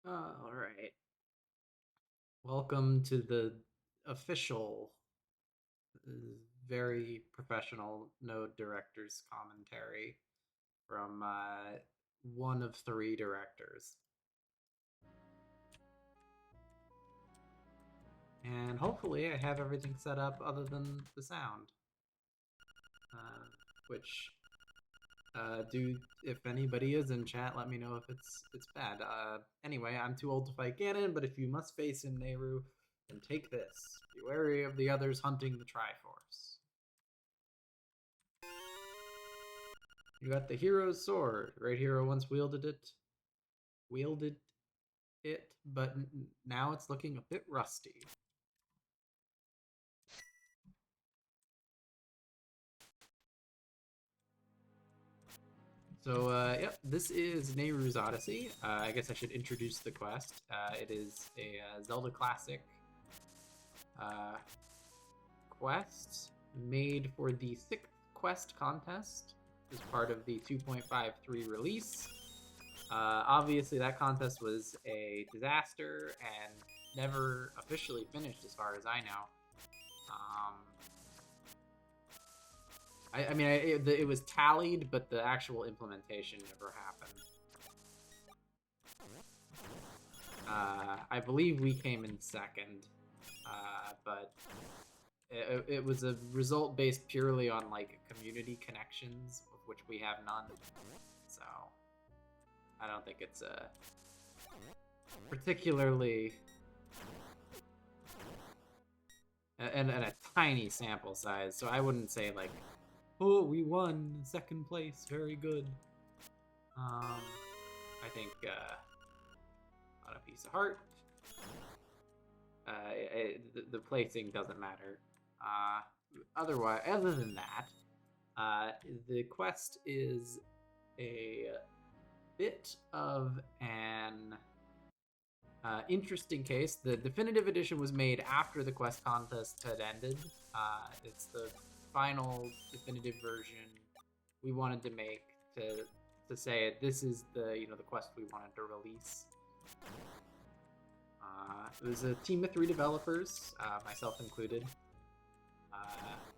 All right. Welcome to the official, uh, very professional Node director's commentary from one of three directors. And hopefully, I have everything set up other than the sound. Which, if anybody is in chat, let me know if it's bad. Anyway, I'm too old to fight Ganon, but if you must face in Nayru, then take this. Be wary of the others hunting the Triforce. You got the hero's sword. Right hero once wielded it, but now it's looking a bit rusty. So, yep, this is Nayru's Odyssey. I guess I should introduce the quest. It is a Zelda Classic quest made for the 6th quest contest as part of the 2.53 release. Obviously, that contest was a disaster and never officially finished, as far as I know. I mean, it was tallied, but the actual implementation never happened. I believe we came in second, but it was a result based purely on like community connections, of which we have none. So I don't think it's a particularly and a tiny sample size. So I wouldn't say like, oh, we won second place, very good. I think on a piece of heart. The placing doesn't matter. Other than that, the quest is a bit of an interesting case. The definitive edition was made after the quest contest had ended. It's the final definitive version we wanted to make to say this is the quest we wanted to release. It was a team of 3 developers, myself included.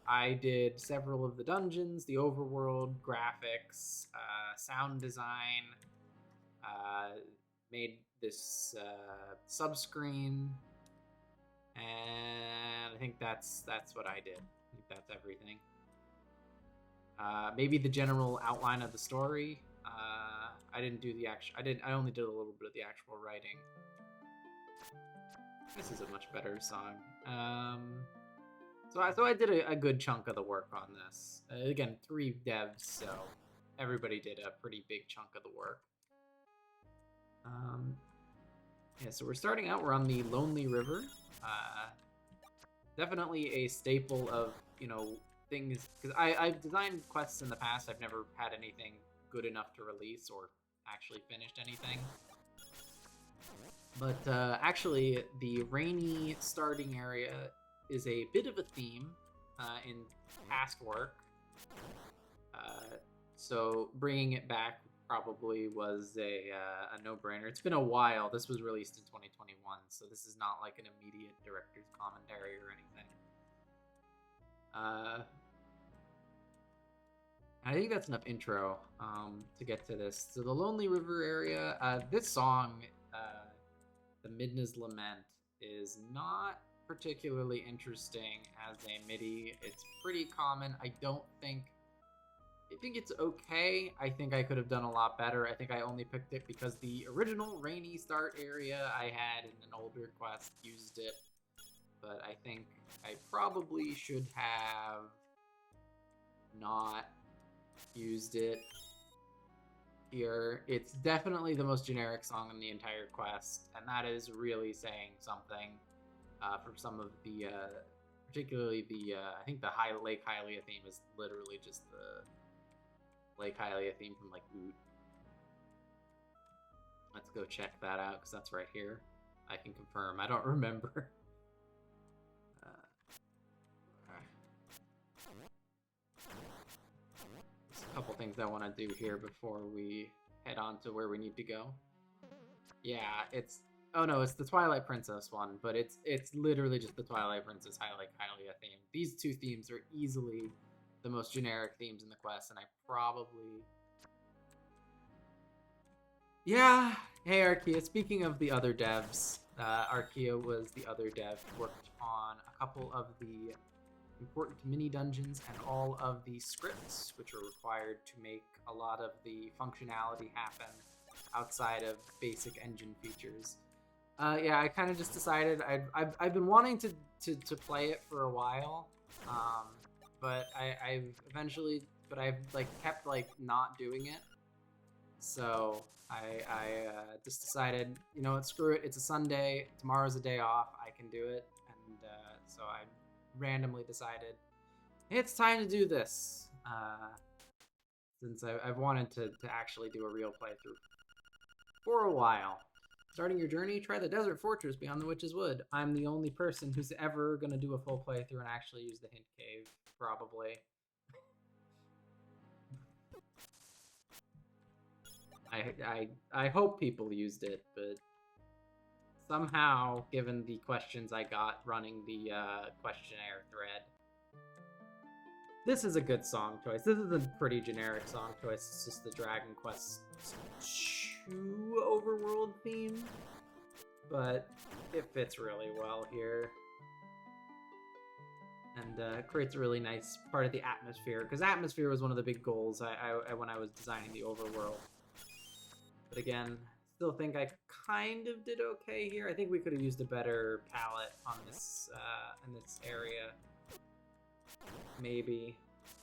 I did several of the dungeons, the overworld, graphics, sound design, made this subscreen, and I think that's what I did. I think that's everything. Maybe the general outline of the story. I didn't do the actual. I only did a little bit of the actual writing. This is a much better song. So I did a good chunk of the work on this. Again, 3 devs, so everybody did a pretty big chunk of the work. Yeah, so we're starting out. We're on the Lonely River. Definitely a staple of things, because I've designed quests in the past. I've never had anything good enough to release or actually finished anything. But actually, the rainy starting area is a bit of a theme in past work. So bringing it back probably was a no-brainer. It's been a while. This was released in 2021, so this is not like an immediate director's commentary or anything. I think that's enough intro to get to this. So the Lonely River area, this song, the Midna's Lament, is not particularly interesting as a MIDI. It's pretty common. I think it's okay. I think I could have done a lot better. I think I only picked it because the original rainy start area I had in an older quest used it. But I think I probably should have not used it here. It's definitely the most generic song in the entire quest, and that is really saying something for some of the, particularly the, I think the Lake Hylia theme is literally just the Lake Hylia theme from like Oot. Let's go check that out because that's right here. I can confirm. I don't remember. There's a couple things I want to do here before we head on to where we need to go. Yeah, it's oh no, it's the Twilight Princess one, but it's literally just the Twilight Princess Hylia theme. These two themes are easily the most generic themes in the quest, and I probably yeah. Hey Archaea, speaking of the other devs, Archaea was the other dev who worked on a couple of the important mini dungeons and all of the scripts which are required to make a lot of the functionality happen outside of basic engine features. Yeah, I kind of just decided I've been wanting to play it for a while, but I've like kept like not doing it. So I just decided, you know what, screw it. It's a Sunday. Tomorrow's a day off. I can do it, and so I randomly decided it's time to do this. Since I've wanted to actually do a real playthrough for a while. Starting your journey, try the Desert Fortress beyond the Witch's Wood. I'm the only person who's ever gonna do a full playthrough and actually use the Hint Cave, probably. I hope people used it, but somehow, given the questions I got running the questionnaire thread, this is a good song choice. This is a pretty generic song choice. It's just the Dragon Quest 2 overworld theme, but it fits really well here. And creates a really nice part of the atmosphere, because atmosphere was one of the big goals when I was designing the overworld. But again, still think I kind of did okay here. I think we could have used a better palette on this in this area. Maybe.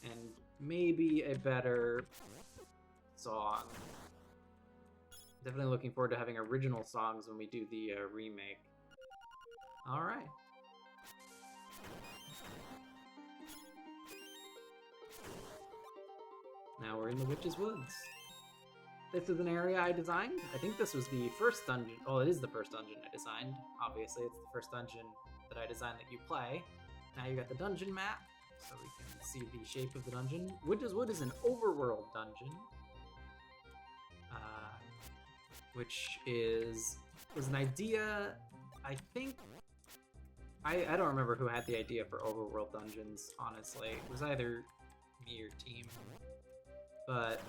And maybe a better song. Definitely looking forward to having original songs when we do the remake. Alright. Now we're in the Witch's Woods. This is an area I designed. I think this was the first dungeon. Oh, it is the first dungeon I designed. Obviously, it's the first dungeon that I designed that you play. Now you got the dungeon map, so we can see the shape of the dungeon. Witch's Wood is an overworld dungeon, which was an idea. I think I don't remember who had the idea for overworld dungeons. Honestly, it was either me or team, but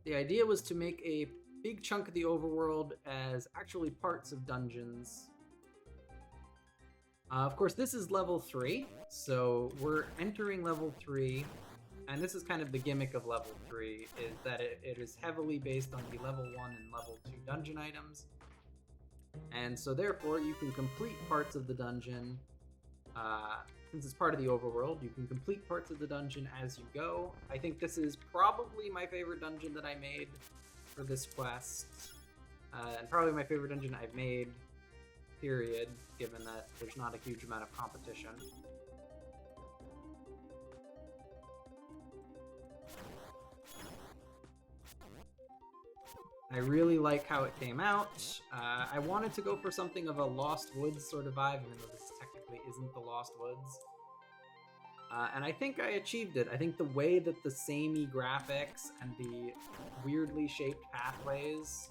the idea was to make a big chunk of the overworld as actually parts of dungeons. Of course, this is level 3, so we're entering level 3, and this is kind of the gimmick of level 3, is that it is heavily based on the level 1 and level 2 dungeon items. And so therefore, you can complete parts of the dungeon. Since it's part of the overworld, you can complete parts of the dungeon as you go. I think this is probably my favorite dungeon that I made for this quest. And probably my favorite dungeon I've made, period, given that there's not a huge amount of competition. I really like how it came out. I wanted to go for something of a Lost Woods sort of vibe, even though this technically isn't the Lost Woods. And I think I achieved it. I think the way that the samey graphics and the weirdly shaped pathways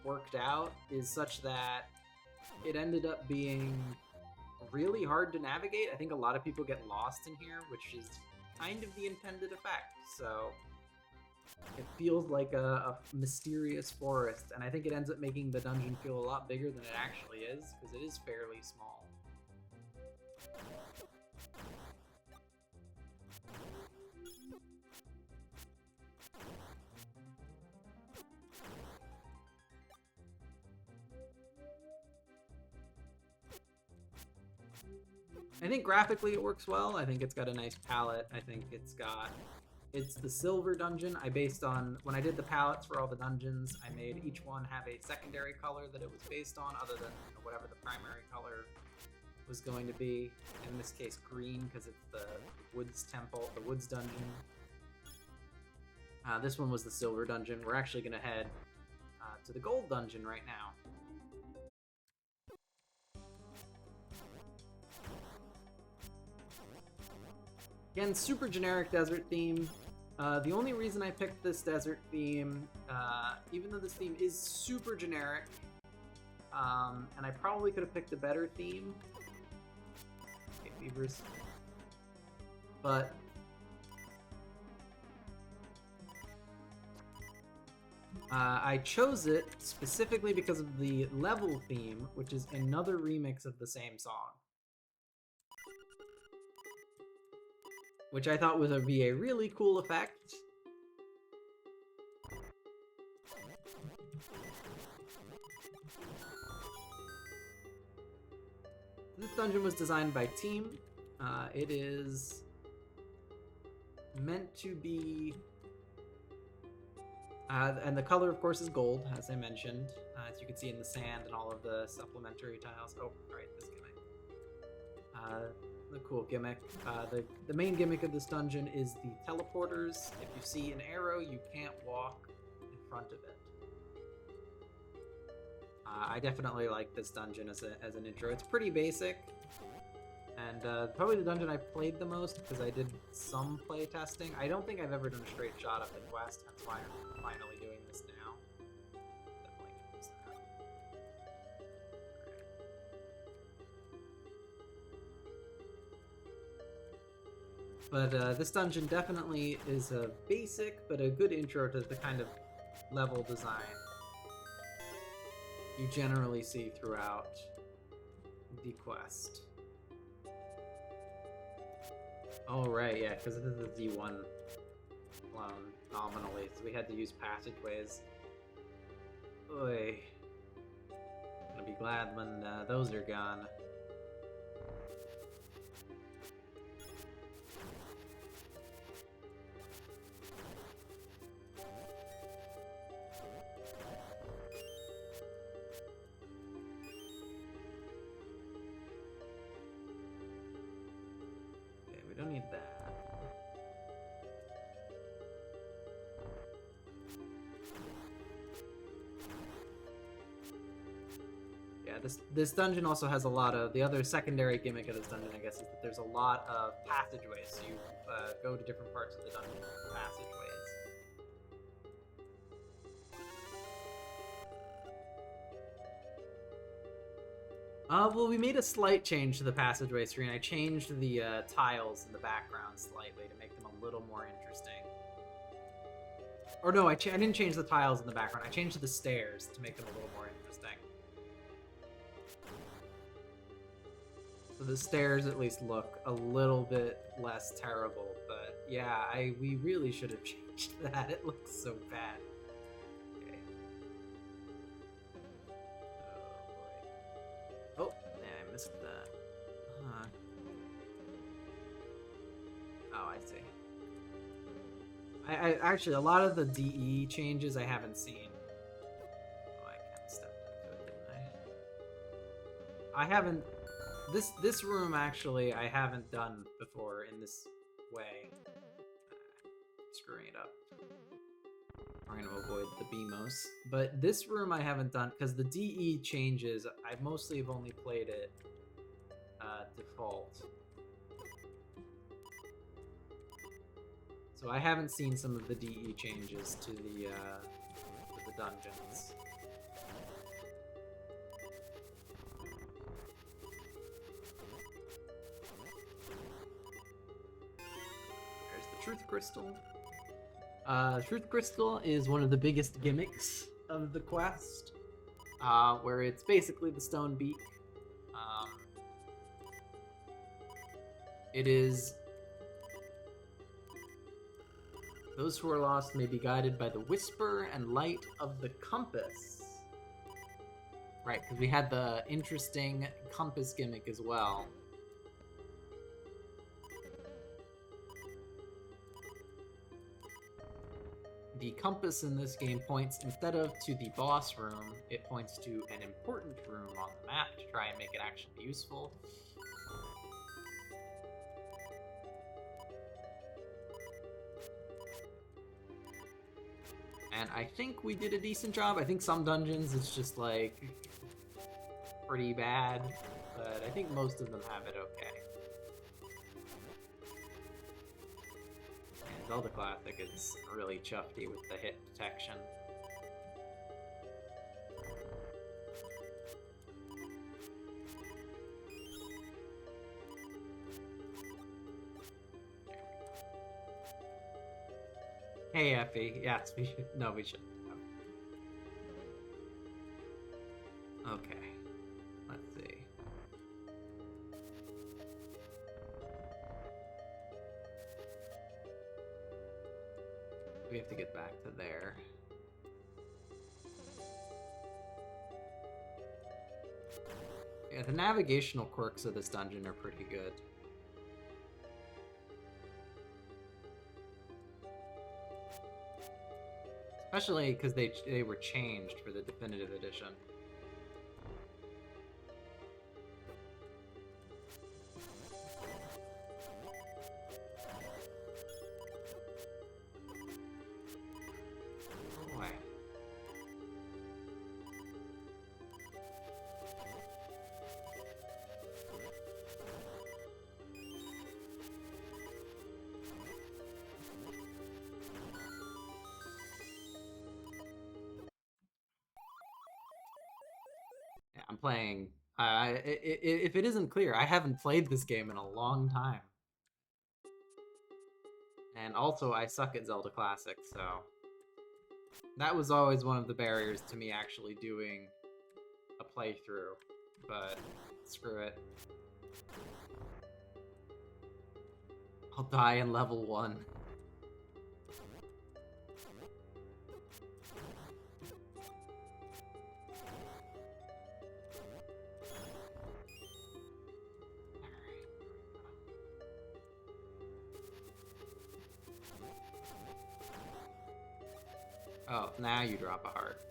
worked out is such that it ended up being really hard to navigate. I think a lot of people get lost in here, which is kind of the intended effect. So it feels like a mysterious forest, and I think it ends up making the dungeon feel a lot bigger than it actually is, because it is fairly small. I think graphically it works well. I think it's got a nice palette. I think it's the silver dungeon. I based on, when I did the palettes for all the dungeons, I made each one have a secondary color that it was based on, other than whatever the primary color was going to be. In this case, green, because it's the woods temple, the woods dungeon. This one was the silver dungeon. We're actually going to head to the gold dungeon right now. Again, super generic desert theme. The only reason I picked this desert theme, even though this theme is super generic, and I probably could have picked a better theme, okay, beavers, but I chose it specifically because of the level theme, which is another remix of the same song, which I thought would be a really cool effect. This dungeon was designed by Team. It is meant to be... and the color, of course, is gold, as I mentioned. As you can see in the sand and all of the supplementary tiles. Oh, right, this gimmick. The cool gimmick. The main gimmick of this dungeon is the teleporters. If you see an arrow, you can't walk in front of it. I definitely like this dungeon as an intro. It's pretty basic, and probably the dungeon I played the most because I did some play testing. I don't think I've ever done a straight shot of the quest. That's why I'm finally doing this now. Definitely use that. But this dungeon definitely is a basic, but a good intro to the kind of level design you generally see throughout the quest. Oh, right, yeah, because this is a Z1 clone, nominally, so we had to use passageways. Oy. I'm gonna be glad when those are gone. We don't need that. Yeah, this dungeon also has a lot of... The other secondary gimmick of this dungeon, I guess, is that there's a lot of passageways. So you go to different parts of the dungeon through passageways. Well, we made a slight change to the passageway screen. I changed the tiles in the background slightly to make them a little more interesting. Or no, I didn't change the tiles in the background. I changed the stairs to make them a little more interesting. So the stairs at least look a little bit less terrible. But yeah, we really should have changed that. It looks so bad. Oh, yeah, I missed that. Oh, I see. I actually, a lot of the DE changes I haven't seen. Oh, I kind of stepped into it, didn't I? I haven't... This room, actually, I haven't done before in this way. Screwing it up. We're going to avoid the BMOS. But this room I haven't done, because the DE changes, I mostly have only played it default. So I haven't seen some of the DE changes to the dungeons. There's the Truth Crystal. Truth Crystal is one of the biggest gimmicks of the quest, where it's basically the stone beak. It is... Those who are lost may be guided by the whisper and light of the compass. Right, because we had the interesting compass gimmick as well. The compass in this game points, instead of to the boss room, it points to an important room on the map to try and make it actually useful. And I think we did a decent job. I think some dungeons it's just like pretty bad, but I think most of them have it okay. And Zelda Classic is really chuffy with the hit detection. Hey, Effie. Yes, we should. No, we shouldn't. Okay. Let's see. We have to get back to there. Yeah, the navigational quirks of this dungeon are pretty good. Especially because they were changed for the definitive edition. Boy. Yeah, I'm playing. If it isn't clear, I haven't played this game in a long time. And also, I suck at Zelda Classic, so that was always one of the barriers to me actually doing a playthrough. But screw it. I'll die in level 1. Oh, now you drop a heart.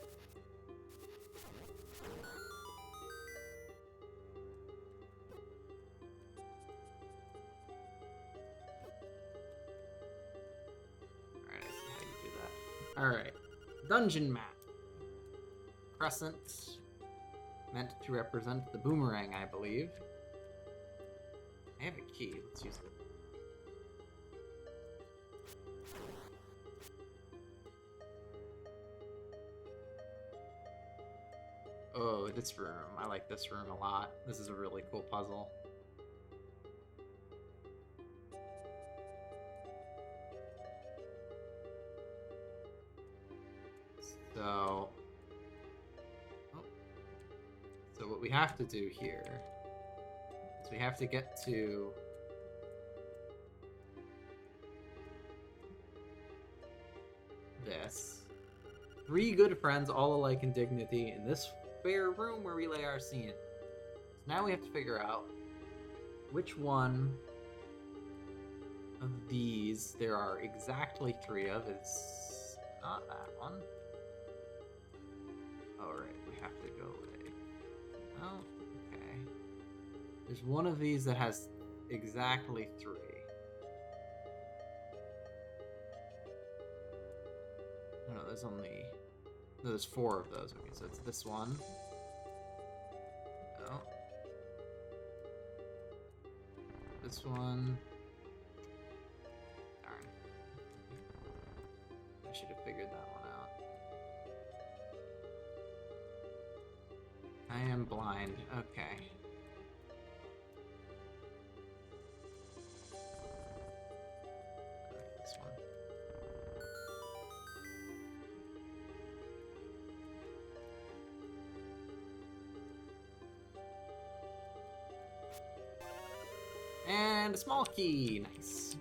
Alright, I see how you do that. Alright. Dungeon map. Crescent. Meant to represent the boomerang, I believe. I have a key. Let's use it. Oh, this room. I like this room a lot. This is a really cool puzzle. So what we have to do here is we have to get to this. 3 good friends, all alike in dignity, in this fair room where we lay our scene. So now we have to figure out which one of these there are exactly 3 of. It's not that one. Alright, we have to go away. Oh, okay. There's one of these that has exactly 3. No, there's only... No, there's 4 of those. Okay, so it's this one. Oh. This one. Darn. I should have figured that one out. I am blind. Okay. This one. And a small key. Nice.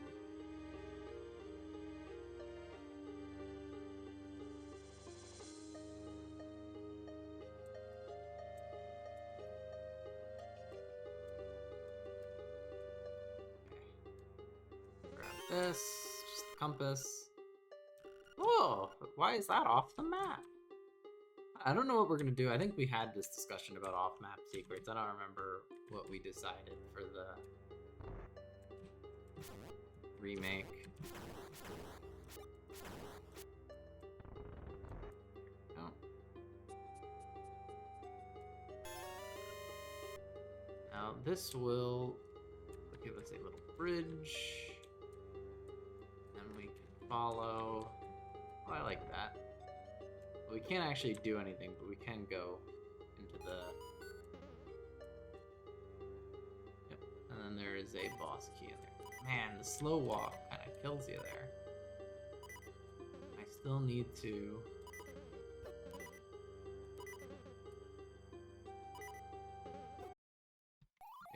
This, just the compass. Oh, why is that off the map? I don't know what we're gonna do. I think we had this discussion about off-map secrets. I don't remember what we decided for the remake. Oh. Now this will give us a little bridge. Then we can follow. Oh, I like that. We can't actually do anything, but we can go into the... Yep. And then there is a boss key in there. Man, the slow walk kind of kills you there. I still need to...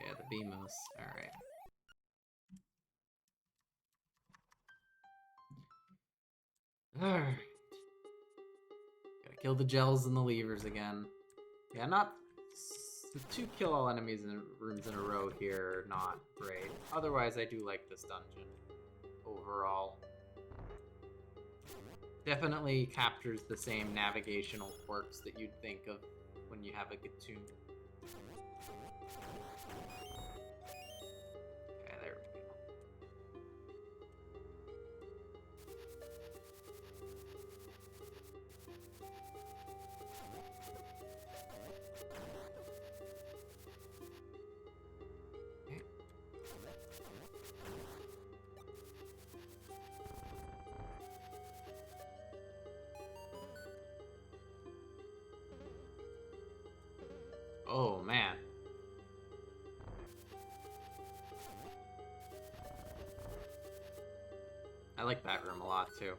Yeah, the Beamos. Alright. Alright. Gotta kill the gels and the levers again. Yeah, not... The 2 kill all enemies in rooms in a row here, not great. Otherwise, I do like this dungeon overall. Definitely captures the same navigational quirks that you'd think of when you have a Gatun. Okay, there we go. Okay. Oh, man. I like that room a lot, too.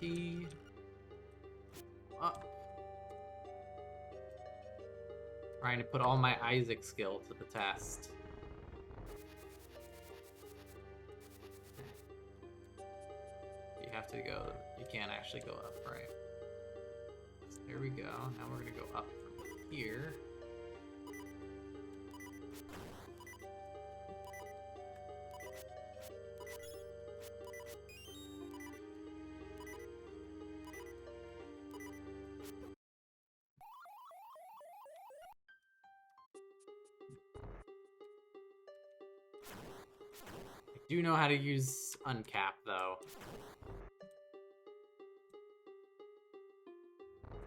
Key. Up. Trying to put all my Isaac skill to the test. You have to go, you can't actually go up, right? So there we go. Now we're gonna go up from here. I do know how to use uncap, though.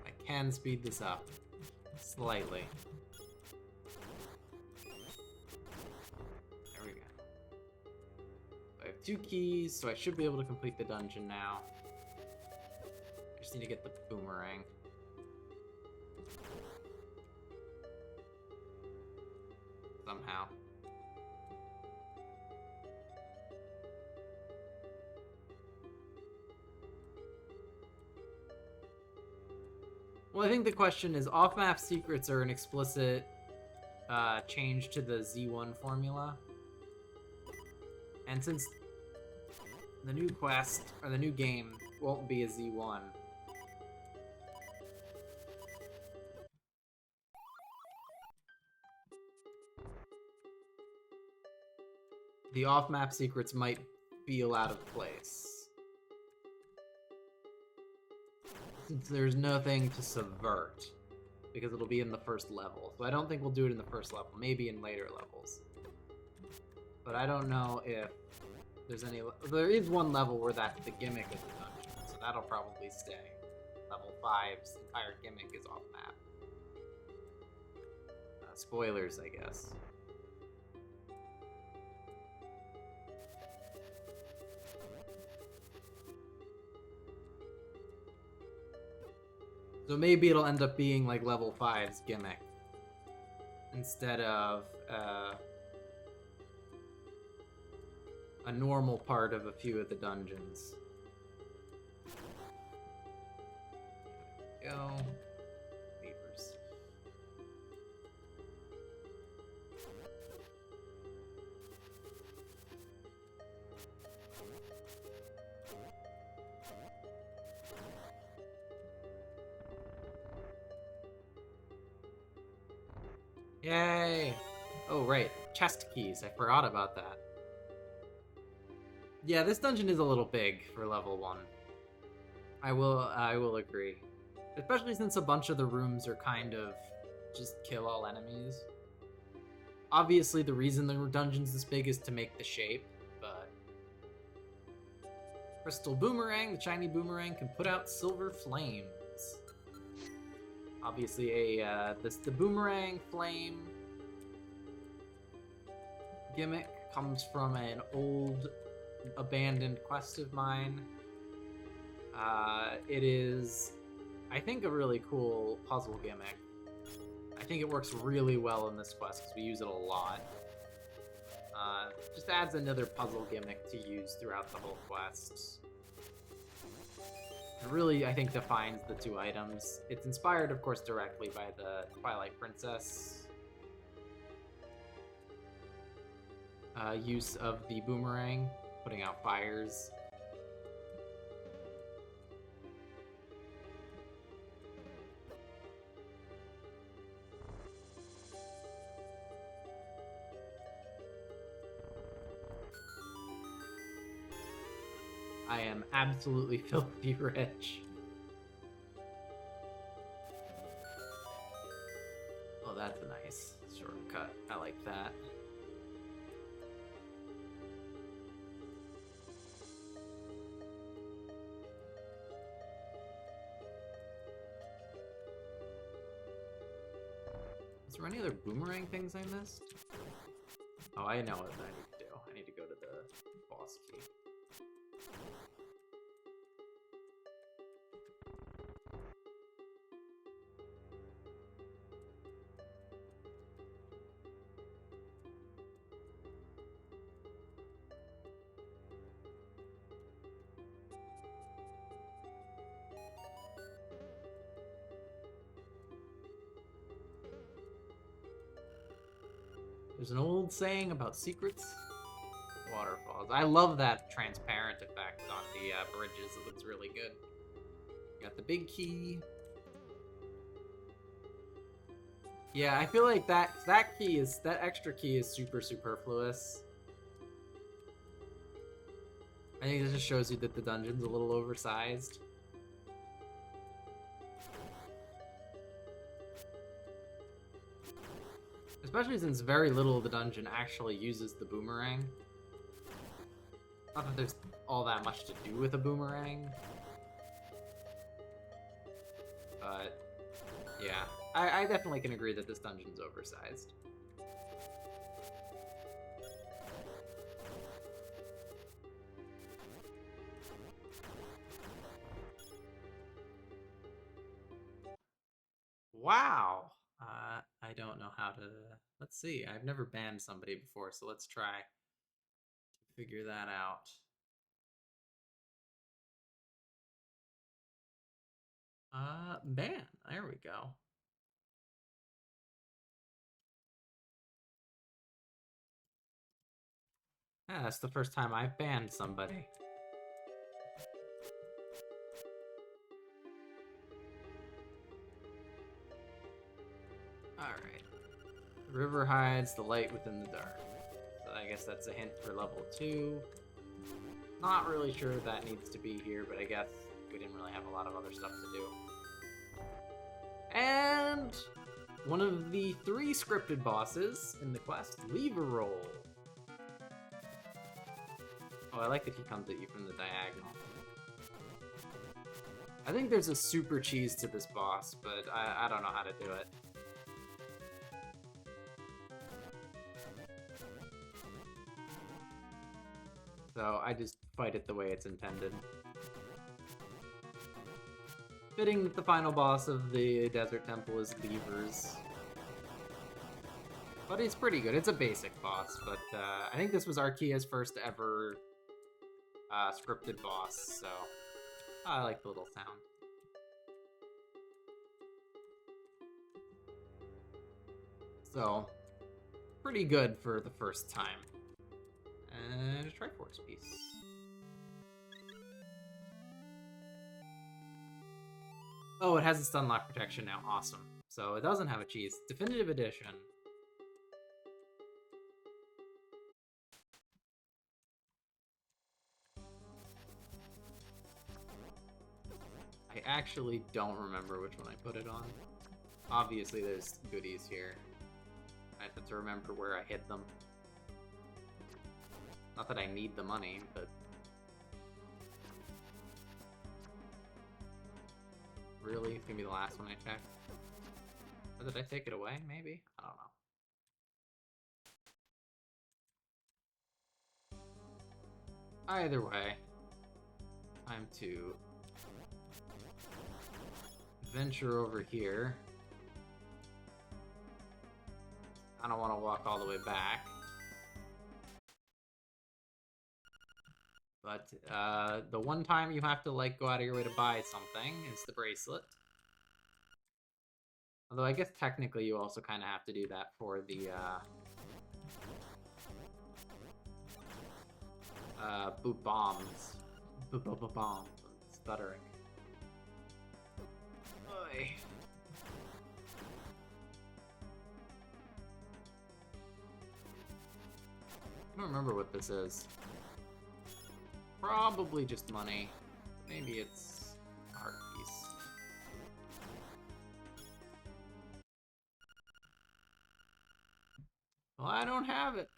I can speed this up slightly. There we go. I have 2 keys, so I should be able to complete the dungeon now. I just need to get the boomerang. Somehow. Well, I think the question is, off-map secrets are an explicit change to the Z1 formula. And since the new quest, or the new game, won't be a Z1, the off-map secrets might feel out of place. Since there's nothing to subvert, because it'll be in the first level. So I don't think we'll do it in the first level, maybe in later levels. But I don't know if there's any... There is one level where that's the gimmick of the dungeon, so that'll probably stay. Level 5's entire gimmick is off-map. Spoilers, I guess. So maybe it'll end up being like level 5's gimmick instead of a normal part of a few of the dungeons. There we go. Papers. Yay! Oh, right. Chest keys. I forgot about that. Yeah, this dungeon is a little big for level 1. I will agree. Especially since a bunch of the rooms are kind of just kill all enemies. Obviously, the reason the dungeon's this big is to make the shape, but... Crystal Boomerang, the shiny boomerang, can put out silver flames. Obviously, the boomerang flame gimmick comes from an old abandoned quest of mine. It is, I think, a really cool puzzle gimmick. I think it works really well in this quest because we use it a lot. Just adds another puzzle gimmick to use throughout the whole quest. It really, I think, defines the two items. It's inspired, of course, directly by the Twilight Princess use of the boomerang, putting out fires. I am absolutely filthy rich. Oh, that's a nice shortcut. I like that. Is there any other boomerang things I missed? Oh, I know what I need to do. I need to go to the boss key. There's an old saying about secrets, waterfalls. I love that transparent effect on the bridges. It looks really good. Got the big key. Yeah, I feel like that extra key is super superfluous. I think this just shows you that the dungeon's a little oversized. Especially since very little of the dungeon actually uses the boomerang. Not that there's all that much to do with a boomerang. But, yeah. I definitely can agree that this dungeon's oversized. Wow! I don't know how to... Let's see. I've never banned somebody before, so let's try to figure that out. Ban. There we go. Yeah, that's the first time I've banned somebody. Alright. The river hides the light within the dark. So I guess that's a hint for level 2. Not really sure that needs to be here, but I guess we didn't really have a lot of other stuff to do. And one of the 3 scripted bosses in the quest, Lever Roll. Oh, I like that he comes at you from the diagonal. I think there's a super cheese to this boss, but I don't know how to do it. So I just fight it the way it's intended. Fitting that the final boss of the Desert Temple is Levers. But it's pretty good. It's a basic boss, but I think this was Arkea's first ever scripted boss, so I like the little sound. So, pretty good for the first time. And a Triforce piece. Oh, it has a stun lock protection now. Awesome. So it doesn't have a cheese. Definitive edition. I actually don't remember which one I put it on. Obviously, there's goodies here. I have to remember where I hid them. Not that I need the money, but... Really? It's gonna be the last one I check? Or did I take it away, maybe? I don't know. Either way, time to venture over here. I don't want to walk all the way back. But the one time you have to like go out of your way to buy something is the bracelet. Although I guess technically you also kind of have to do that for the boot bombs. Bombs. Stuttering. Oy. I don't remember what this is. Probably just money. Maybe it's a heart piece. Well, I don't have it.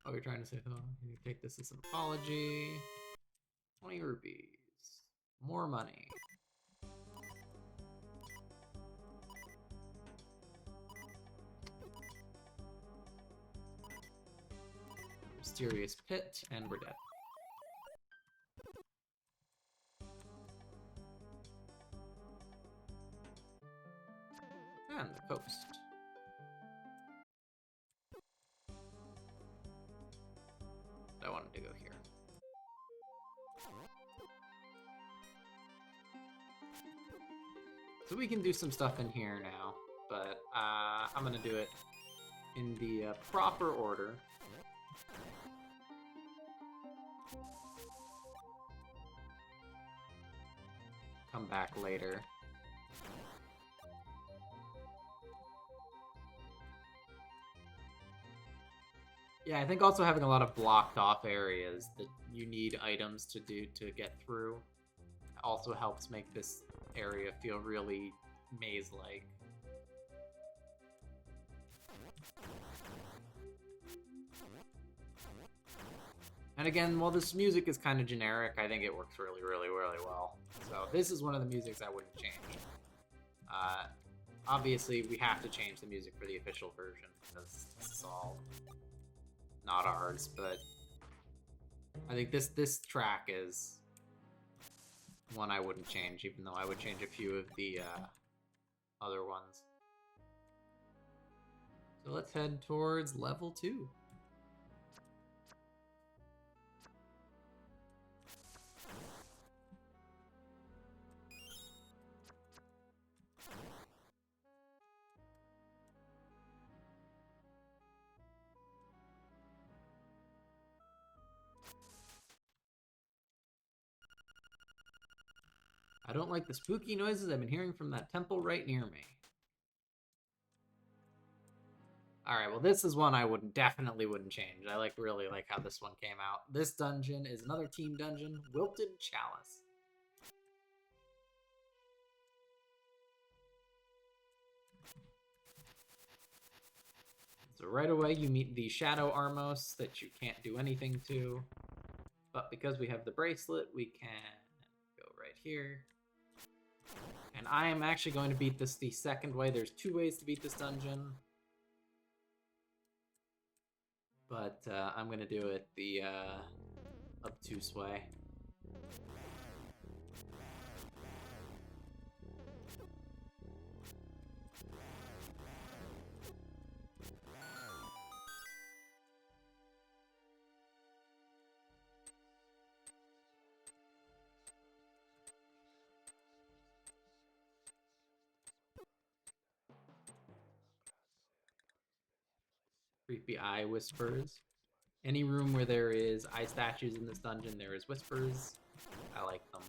Oh, you're trying to say, oh, you take this as an apology. 20 rupees. More money. Mysterious pit, and we're dead. And the coast. I wanted to go here. So we can do some stuff in here now, but I'm gonna do it in the proper order. Come back later. Yeah, I think also having a lot of blocked off areas that you need items to do to get through also helps make this area feel really maze-like. And again, while this music is kind of generic, I think it works really, really, really well. So this is one of the musics I wouldn't change. Obviously, we have to change the music for the official version, because this is all not ours, but I think this track is one I wouldn't change, even though I would change a few of the other ones. So let's head towards level 2. I don't like the spooky noises I've been hearing from that temple right near me. Alright, well this is one I definitely wouldn't change. I really like how this one came out. This dungeon is another team dungeon, Wilted Chalice. So right away you meet the Shadow Armos that you can't do anything to. But because we have the bracelet, we can go right here. And I am actually going to beat this the second way. There's 2 ways to beat this dungeon. But I'm going to do it the obtuse way. Creepy eye whispers. Any room where there is eye statues in this dungeon, there is whispers. I like them.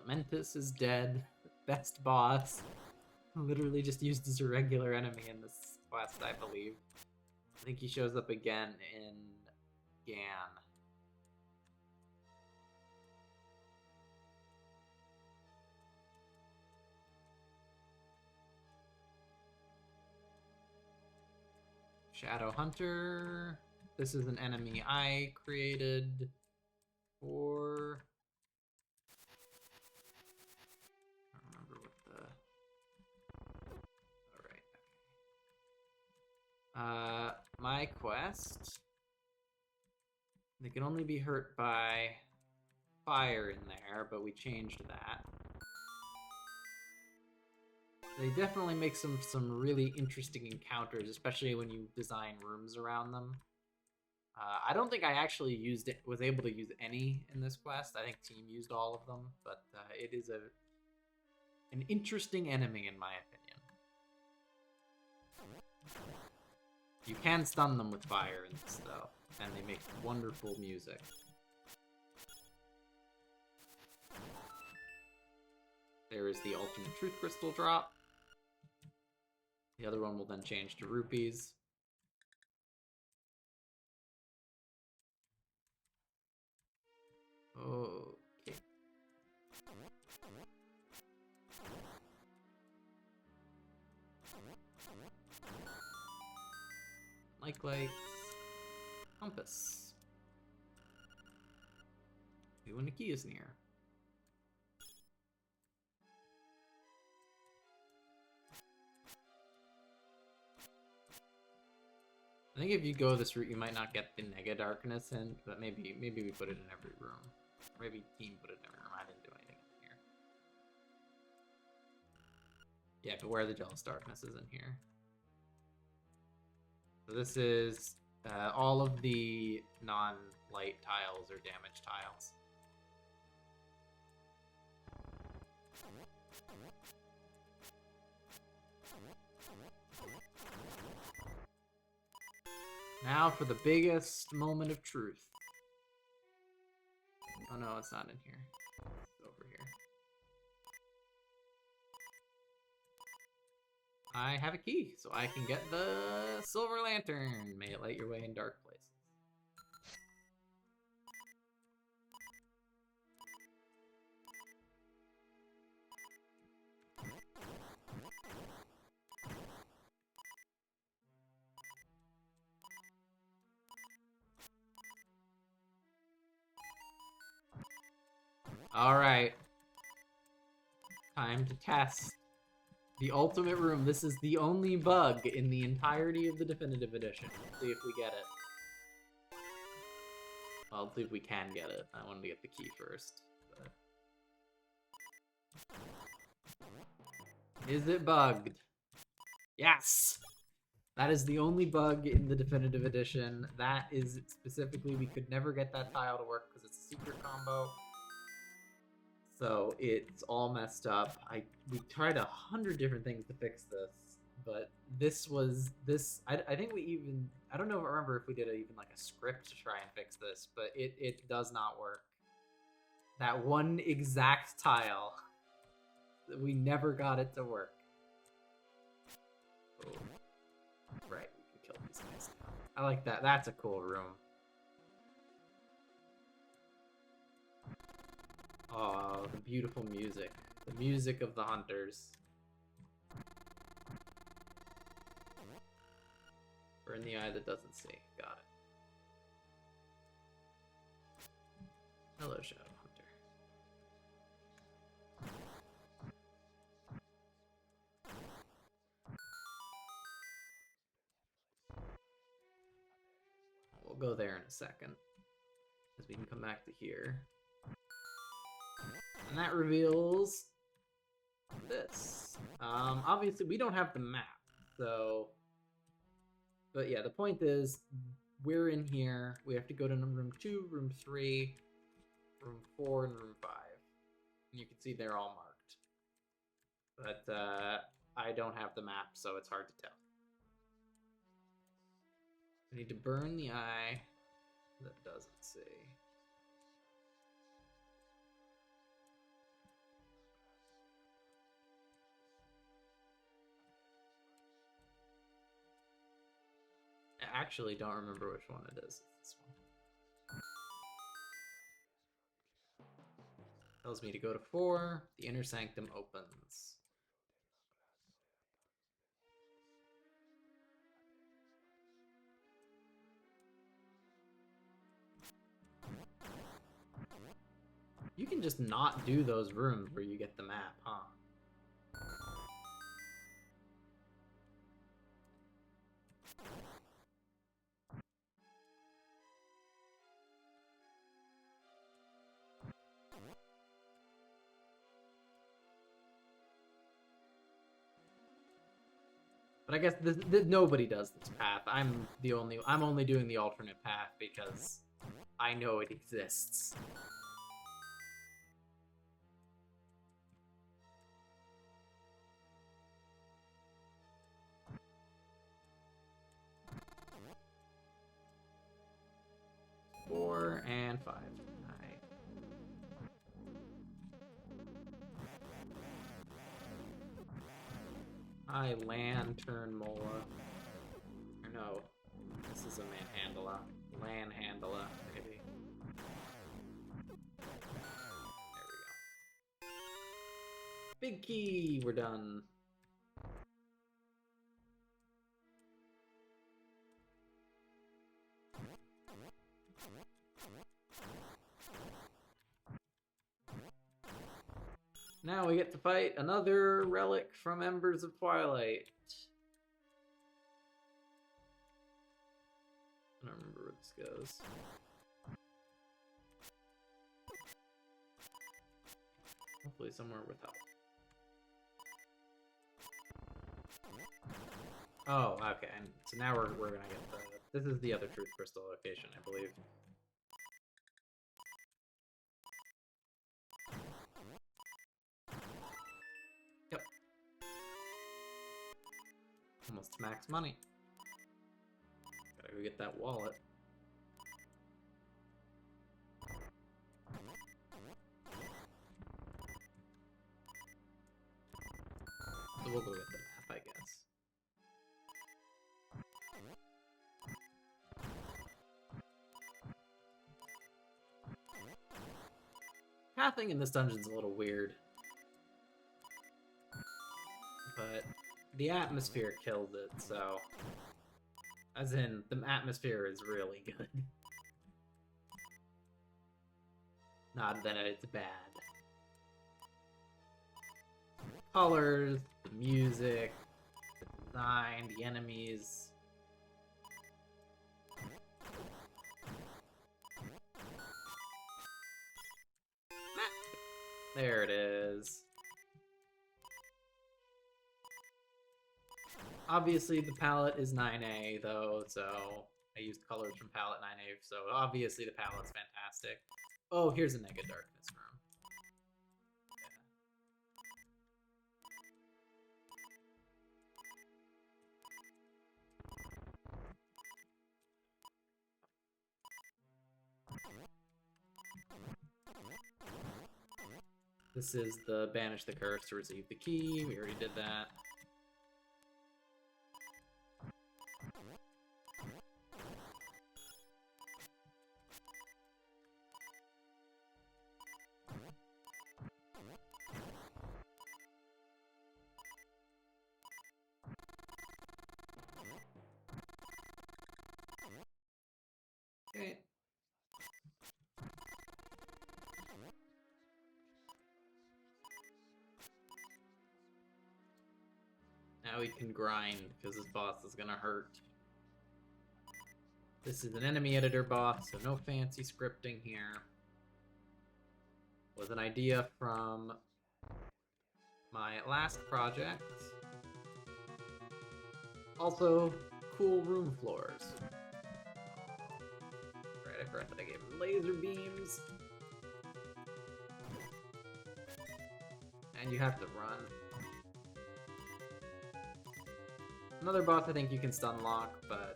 Lamentus is dead. Best boss. Literally just used as a regular enemy in this quest, I believe. I think he shows up again in Gan. Shadow Hunter. This is an enemy I created for... I don't remember what the... Alright, okay. My quest... They can only be hurt by fire in there, but we changed that. They definitely make some really interesting encounters, especially when you design rooms around them. I don't think I actually was able to use any in this quest. I think Team used all of them, but it is an interesting enemy in my opinion. You can stun them with fire in this though, and they make wonderful music. There is the alternate truth crystal drop. The other one will then change to rupees. Okay. Lights. Compass. See when the key is near. I think if you go this route, you might not get the Nega Darkness in, but maybe we put it in every room. Or maybe Team put it in every room. I didn't do anything in here. Yeah, but where the Jealous Darkness is in here. So this is all of the non-light tiles or damage tiles. Now for the biggest moment of truth. Oh no, it's not in here. It's over here. I have a key, so I can get the Silver Lantern. May it light your way in dark places. Alright. Time to test the ultimate room. This is the only bug in the entirety of the definitive edition. Let's see if we get it. Well, let's see if we can get it. I wanted to get the key first. But... Is it bugged? Yes! That is the only bug in the definitive edition. That is specifically, we could never get that tile to work because it's a secret combo. So it's all messed up. We tried 100 different things to fix this, but I think we even, I don't know if I remember if we did even like a script to try and fix this, but it does not work. That one exact tile, we never got it to work. Oh. Right, we can kill these guys now. I like that. That's a cool room. Oh, the beautiful music. The music of the hunters. Burn the eye that doesn't see. Got it. Hello, Shadow Hunter. We'll go there in a second. Because we can come back to here. And that reveals this. Obviously, we don't have the map, so... But yeah, the point is, we're in here. We have to go to room 2, room 3, room 4, and room 5. And you can see they're all marked. But I don't have the map, so it's hard to tell. We need to burn the eye that doesn't see. actually don't remember which one it is. It's this one. Tells me to go to 4. The inner sanctum opens. You can just not do those rooms where you get the map, huh? But I guess nobody does this path. I'm only doing the alternate path because I know it exists. Four and 5. Alright. Hi, Lantern Mola. Or no, this is a Manhandla. Lanhandla, maybe. There we go. Big key! We're done. Now we get to fight another relic from Embers of Twilight. I don't remember where this goes. Hopefully somewhere with help. Oh, okay. And so now we're gonna get the... This is the other Truth Crystal location, I believe. Yep. Almost max money. Gotta go get that wallet. So we'll go get the map, I guess. Pathing in this dungeon's a little weird. But the atmosphere killed it, so... As in, the atmosphere is really good. Not that it's bad. Colors, the music, the design, the enemies. There it is. Obviously, the palette is 9A, though, so I used colors from palette 9A, so obviously the palette's fantastic. Oh, here's a Nega Darkness room. This is the Banish the Curse to receive the key. We already did that. Okay. Now we can grind, because this boss is gonna hurt. This is an enemy editor boss, so no fancy scripting here. Was an idea from my last project. Also, cool room floors. Right, I forgot that I gave him laser beams. And you have to run. Another boss I think you can stun lock, but...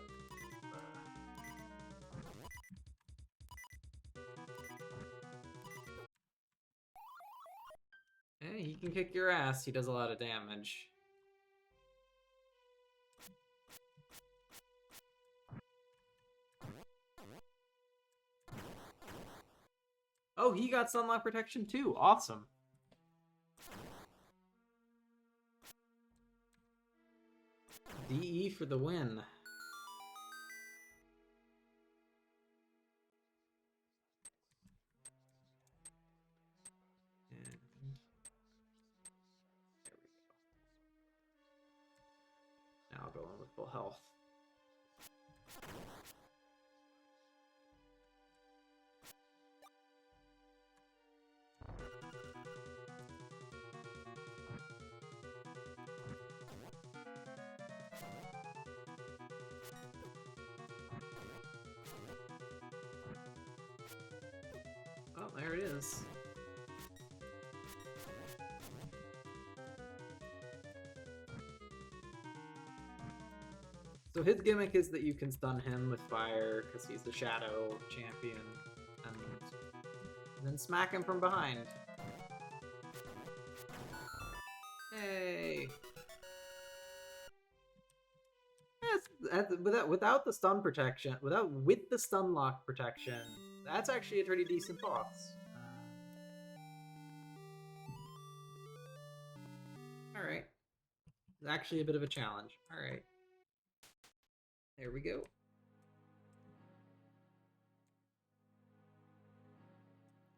he can kick your ass. He does a lot of damage. Oh, he got sunlock protection too. Awesome. DE for the win. And there we go. Now I'll go in with full health. Well, there it is. So his gimmick is that you can stun him with fire because he's the shadow champion, and then smack him from behind. Hey! Without the stun protection, with the stun lock protection, that's actually a pretty decent boss. All right, it's actually a bit of a challenge. All right, there we go.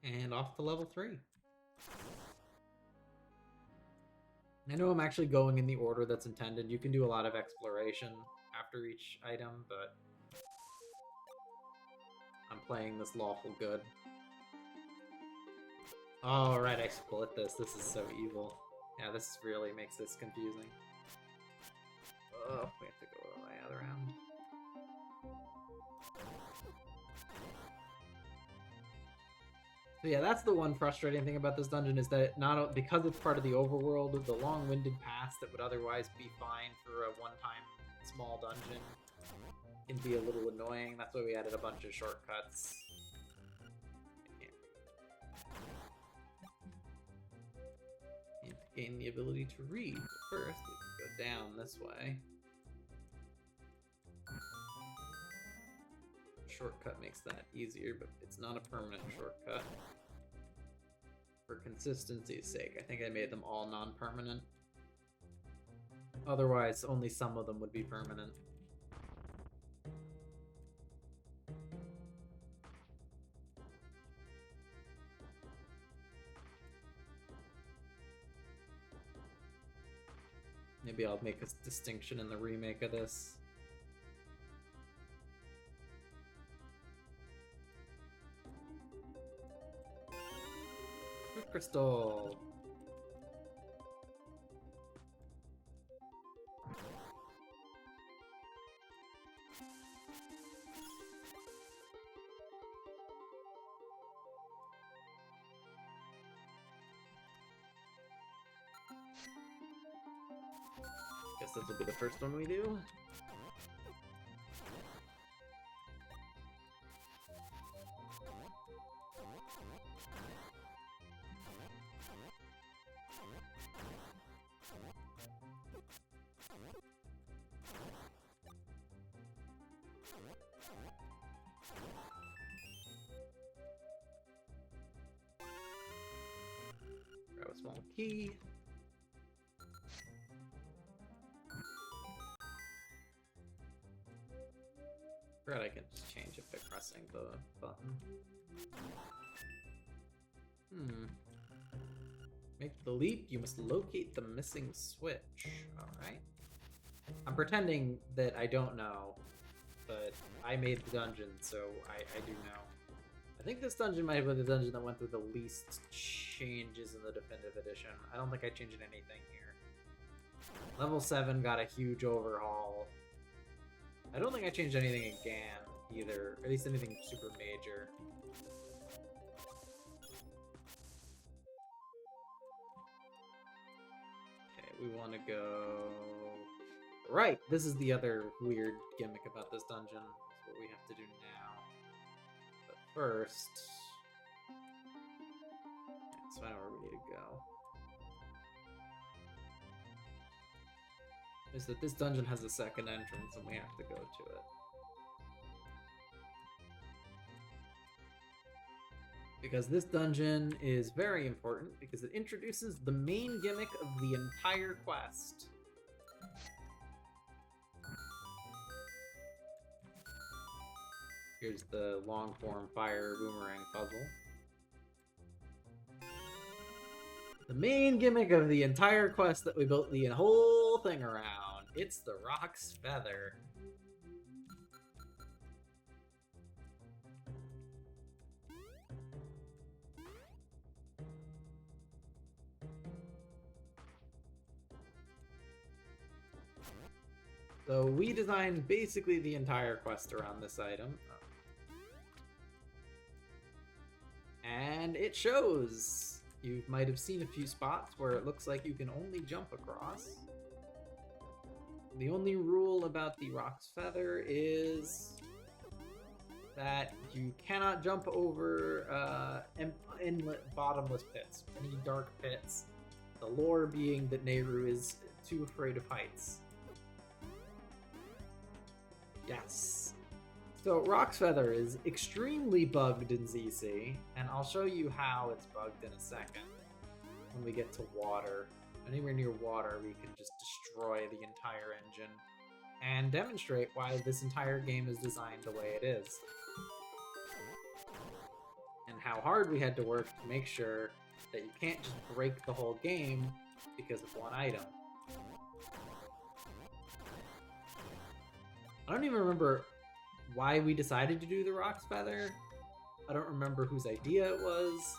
And off to level 3. I know I'm actually going in the order that's intended. You can do a lot of exploration after each item, but I'm playing this lawful good. Oh, right, I split this. This is so evil. Yeah, this really makes this confusing. Oh, we have to go the way other round. So yeah, that's the one frustrating thing about this dungeon, is that because it's part of the overworld, the long-winded paths that would otherwise be fine for a one-time small dungeon can be a little annoying. That's why we added a bunch of shortcuts. And to gain the ability to read, but first we can go down this way. Shortcut makes that easier, but it's not a permanent shortcut. For consistency's sake, I think I made them all non-permanent. Otherwise, only some of them would be permanent. Maybe I'll make a distinction in the remake of this. Crystal. Guess this will be the first one we do. Grab a small key. Forgot I can just change it by pressing the button. Make the leap, you must locate the missing switch. Alright. I'm pretending that I don't know, but I made the dungeon, so I do know. I think this dungeon might have been the dungeon that went through the least changes in the Definitive Edition. I don't think I changed anything here. Level 7 got a huge overhaul. I don't think I changed anything in GAN either, or at least anything super major. Okay, we want to go... Right, this is the other weird gimmick about this dungeon. That's what we have to do now. But first... Yeah, so I know where we need to go. Is that this dungeon has a second entrance and we have to go to it. Because this dungeon is very important because it introduces the main gimmick of the entire quest. Here's the long-form fire boomerang puzzle. The main gimmick of the entire quest that we built the whole thing around. It's the Rock's Feather. So we designed basically the entire quest around this item. And it shows! You might have seen a few spots where it looks like you can only jump across. The only rule about the Rock's Feather is that you cannot jump over inlet bottomless pits, any dark pits. The lore being that Nayru is too afraid of heights. Yes. So Rock's Feather is extremely bugged in ZC, and I'll show you how it's bugged in a second when we get to water. Anywhere near water, we can just destroy the entire engine and demonstrate why this entire game is designed the way it is. And how hard we had to work to make sure that you can't just break the whole game because of one item. I don't even remember why we decided to do the Rock's Feather. I don't remember whose idea it was.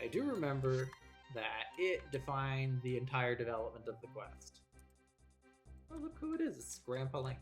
I do remember that it defined the entire development of the quest. Oh, look who it is. It's Grandpa Link.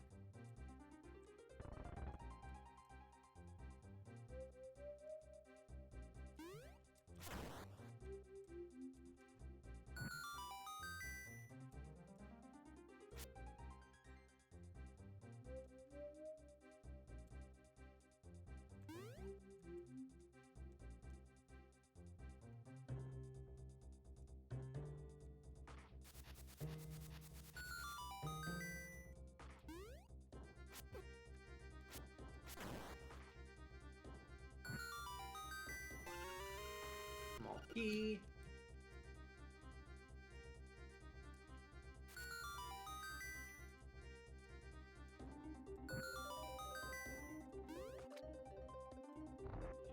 Small key.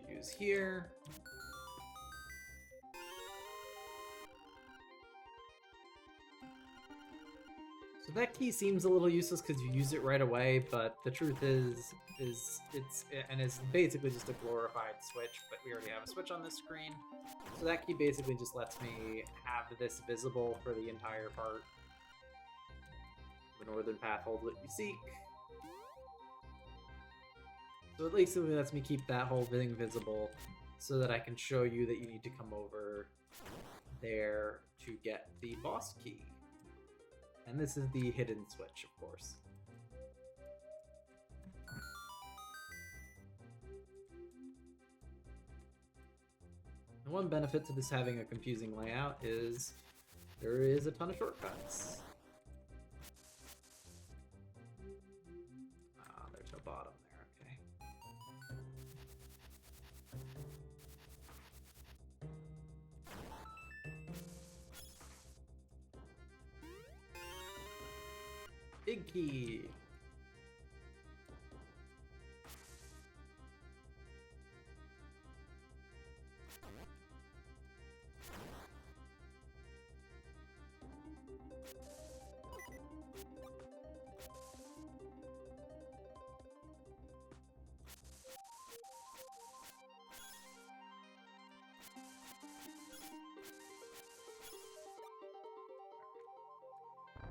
Use here. So that key seems a little useless because you use it right away, but the truth is it's basically just a glorified switch, but we already have a switch on this screen. So that key basically just lets me have this visible for the entire part. The northern path, hold what you seek. So it basically lets me keep that whole thing visible so that I can show you that you need to come over there to get the boss key. And this is the hidden switch, of course. The one benefit to this having a confusing layout is there is a ton of shortcuts. Ah, there's no bottom there, okay. Big key.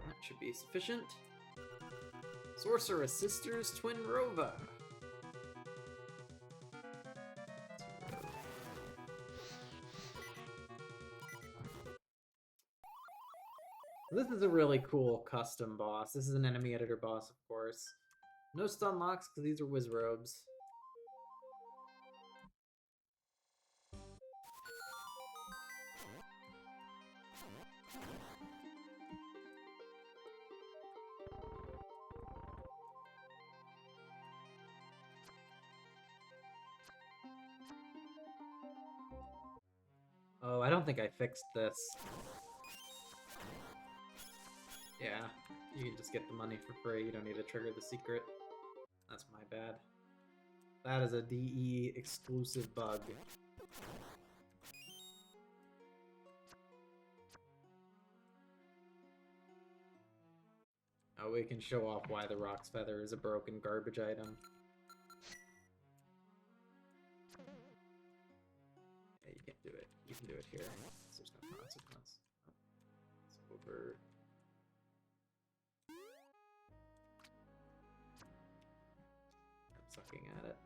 That should be sufficient. Sorceress Sisters Twin Rova. This is a really cool custom boss. This is an enemy editor boss, of course. No stun locks because these are whiz robes. Oh, I don't think I fixed this. Yeah, you can just get the money for free. You don't need to trigger the secret. That's my bad. That is a DE exclusive bug. Oh, we can show off why the Rock's Feather is a broken garbage item. Yeah, you can't do it. You can do it here. So there's no consequence. It's over. I'm sucking at it.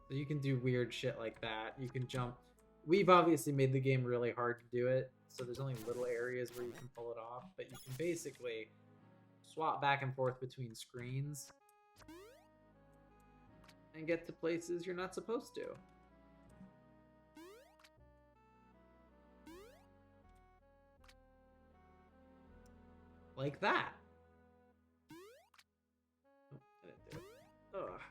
So you can do weird shit like that. You can jump. We've obviously made the game really hard to do it, so there's only little areas where you can pull it off, but you can basically swap back and forth between screens and get to places you're not supposed to. Like that. Oh, I didn't do it. Ugh.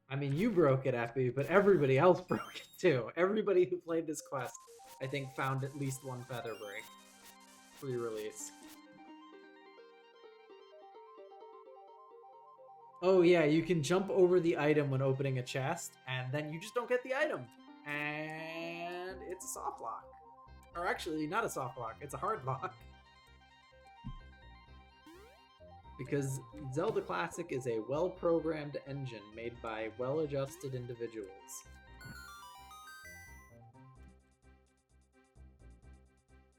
I mean, you broke it, Epi, but everybody else broke it too. Everybody who played this quest, I think, found at least one feather break pre-release. Oh yeah, you can jump over the item when opening a chest, and then you just don't get the item. And it's a soft lock. Or actually, not a soft lock, it's a hard lock. Because Zelda Classic is a well-programmed engine made by well-adjusted individuals.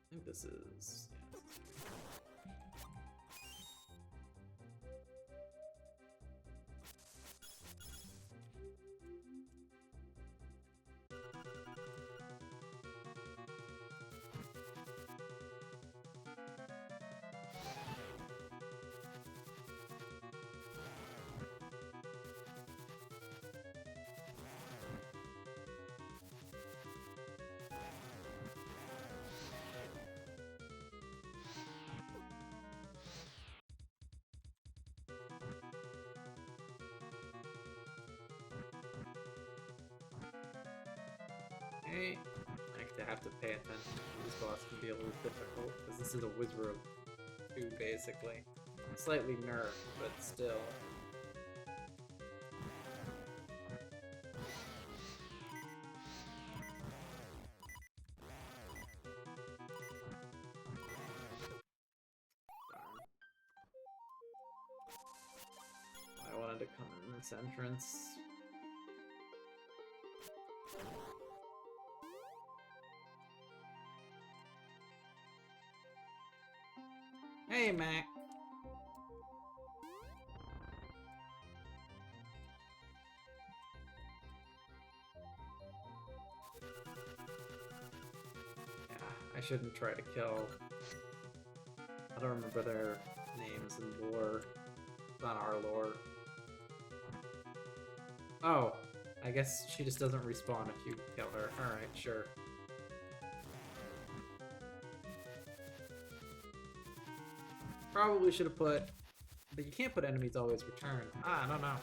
I think this is... Yeah, this is okay. I have to pay attention. This boss can be a little difficult, because this is a Wizrobe 2, basically. Slightly nerfed, but still. I wanted to come in this entrance. Hey, Mac. Yeah, I shouldn't try to kill. I don't remember their names in lore. It's not our lore. Oh, I guess she just doesn't respawn if you kill her. Alright, sure. Probably should have put... But you can't put enemies always return. Ah, I don't know.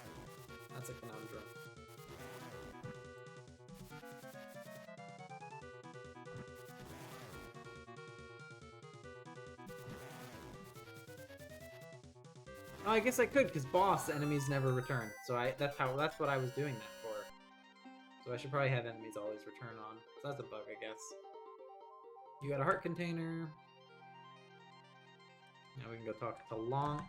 That's a conundrum. Oh, I guess I could, because boss enemies never return. So that's what I was doing that for. So I should probably have enemies always return on. So that's a bug, I guess. You got a heart container. Now we can go talk to Lonk.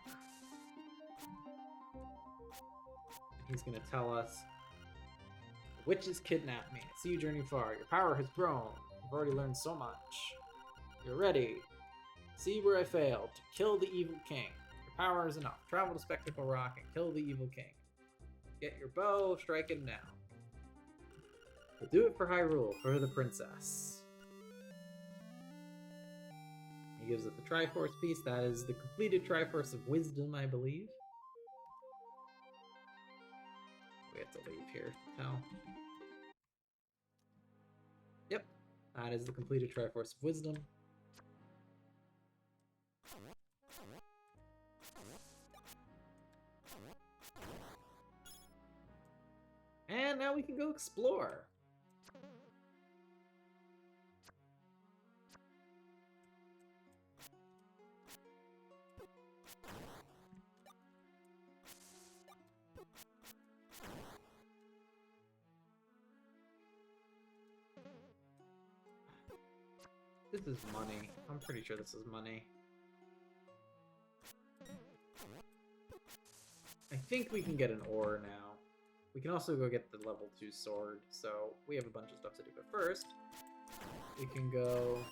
He's gonna tell us, witches kidnapped me. See you journey far. Your power has grown. You've already learned so much. You're ready. See where I failed. To kill the evil king. Your power is enough. Travel to Spectacle Rock and kill the evil king. Get your bow. Strike him now. We'll do it for Hyrule, for the princess. He gives us the Triforce piece. That is the completed Triforce of Wisdom, I believe. We have to leave here. No. Yep. That is the completed Triforce of Wisdom. And now we can go explore. This is money. I'm pretty sure this is money. I think we can get an ore now. We can also go get the level 2 sword, so we have a bunch of stuff to do. But first, we can go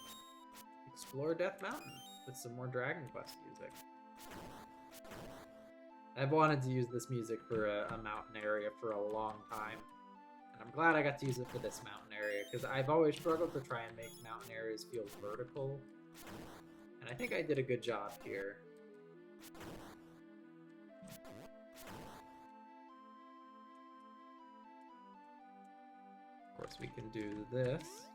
explore Death Mountain with some more Dragon Quest music. I've wanted to use this music for a mountain area for a long time. And I'm glad I got to use it for this mountain area, because I've always struggled to try and make mountain areas feel vertical. And I think I did a good job here. Of course, we can do this.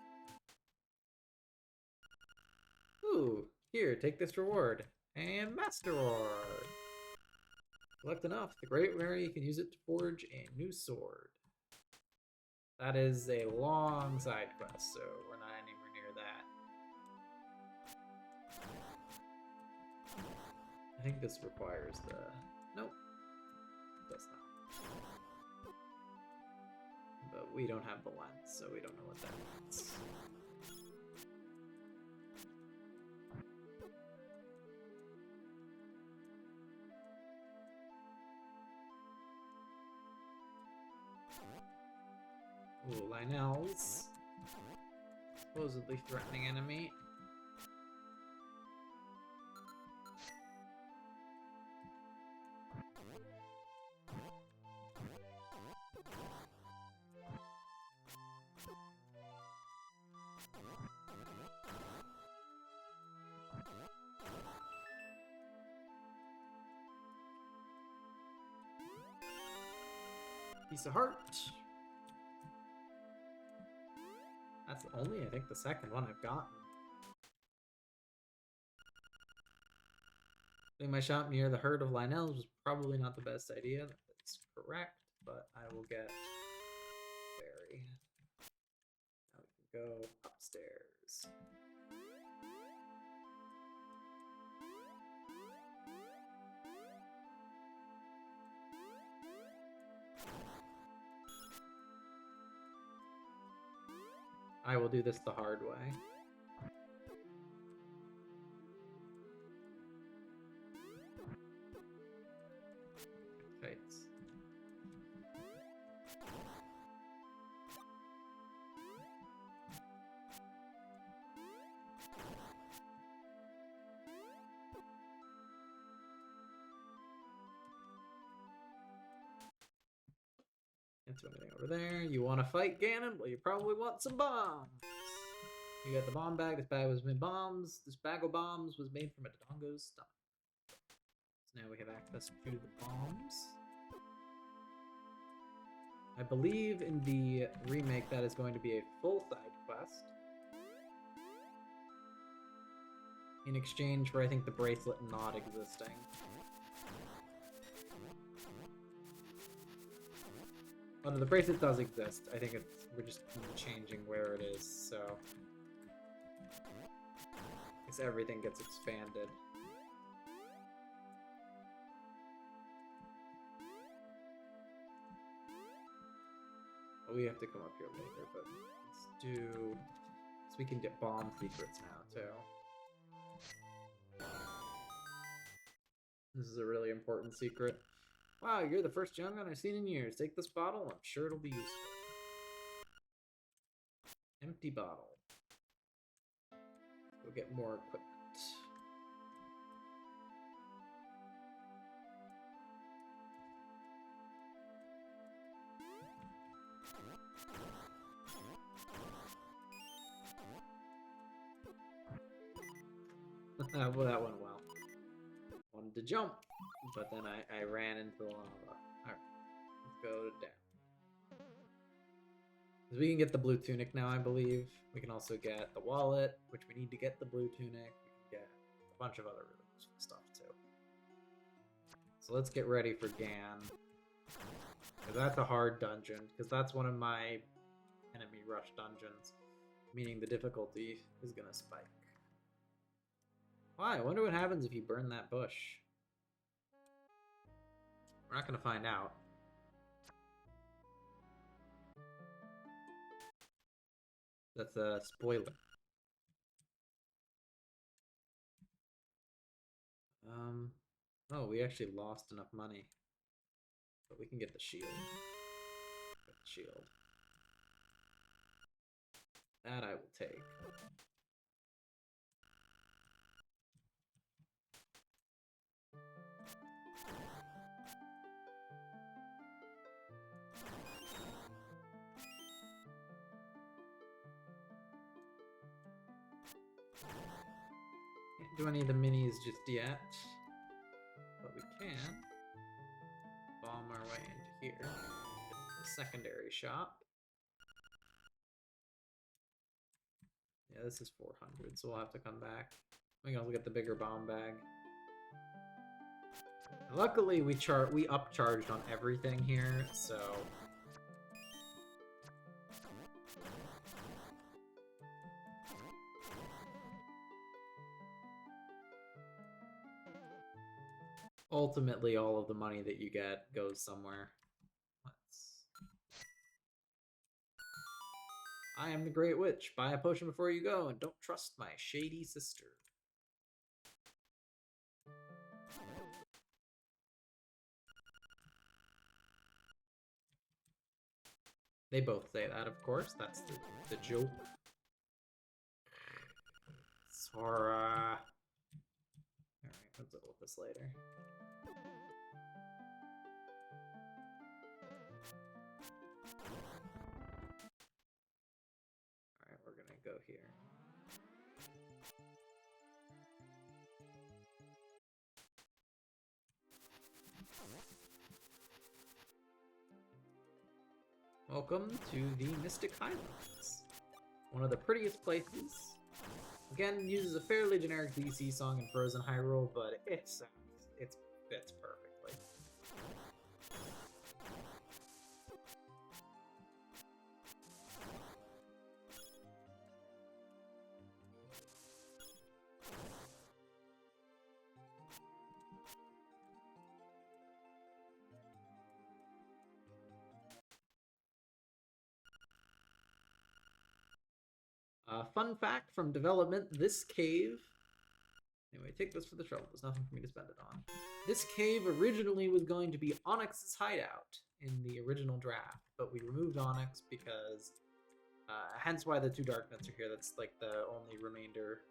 Ooh, here, take this reward. And Master Ore. Collect enough. The Great Rare, you can use it to forge a new sword. That is a long side quest, so we're not anywhere near that. I think this requires the... Nope. It does not. But we don't have the lens, so we don't know what that means. Ooh, Lionel's supposedly threatening enemy. Piece of heart. That's only, I think, the second one I've gotten. Putting my shop near the herd of Lionels was probably not the best idea. That's correct, but I will get Berry. Now we can go upstairs. I will do this the hard way. Fates. Can't do anything over there. You want to fight Ganon? Well, you probably want some bombs. You got the bomb bag. This bag was made bombs. This bag of bombs was made from a Dodongo's stomach. So now we have access to the bombs. I believe in the remake that is going to be a full side quest. In exchange for, I think, the bracelet not existing. Oh no, the bracelet does exist. I think we're just changing where it is, so... I guess everything gets expanded. Oh, we have to come up here later, but let's do... So we can get bomb secrets now, too. This is a really important secret. Wow, you're the first Jungon I've seen in years. Take this bottle, I'm sure it'll be useful. Empty bottle. Go get more equipment. Well, that went well. Wanted to jump, but then I ran into the lava. Alright, let's go down. So we can get the blue tunic now, I believe. We can also get the wallet, which we need to get the blue tunic. We can get a bunch of other really useful stuff, too. So let's get ready for Gan. That's a hard dungeon, because that's one of my enemy rush dungeons, meaning the difficulty is gonna spike. Why? I wonder what happens if you burn that bush. We're not gonna find out. That's a spoiler. Oh, we actually lost enough money. But we can get the shield. Get the shield. That I will take. Can't do any of the minis just yet. But we can bomb our way into here. Get to the secondary shop. Yeah, this is 400, so we'll have to come back. We can also get the bigger bomb bag. Luckily, we upcharged on everything here, so ultimately all of the money that you get goes somewhere. I am the Great Witch. Buy a potion before you go, and don't trust my shady sister. They both say that, of course. That's the joke. Sora. Alright, let's deal with this later. Alright, we're gonna go here. Welcome to the Mystic Highlands. One of the prettiest places. Again, uses a fairly generic DC song in Frozen Hyrule, but it fits perfectly. Fun fact from development, this cave... Anyway, take this for the trouble. There's nothing for me to spend it on. This cave originally was going to be Onyx's hideout in the original draft, but we removed Onyx because... hence why the two Darknuts are here. That's like the only remainder.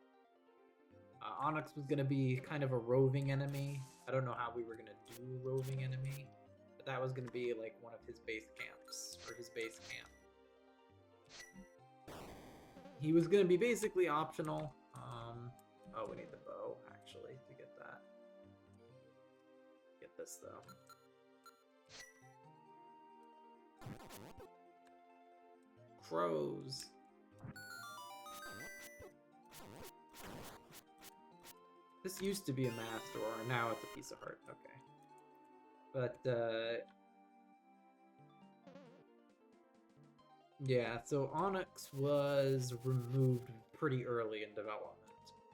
Onyx was going to be kind of a roving enemy. I don't know how we were going to do roving enemy, but that was going to be like one of his base camps, or his base camp. He was going to be basically optional. Oh, we need the bow, actually, to get that. Get this, though. Crows. This used to be a master, or now it's a piece of heart. Okay. But, yeah, so Onyx was removed pretty early in development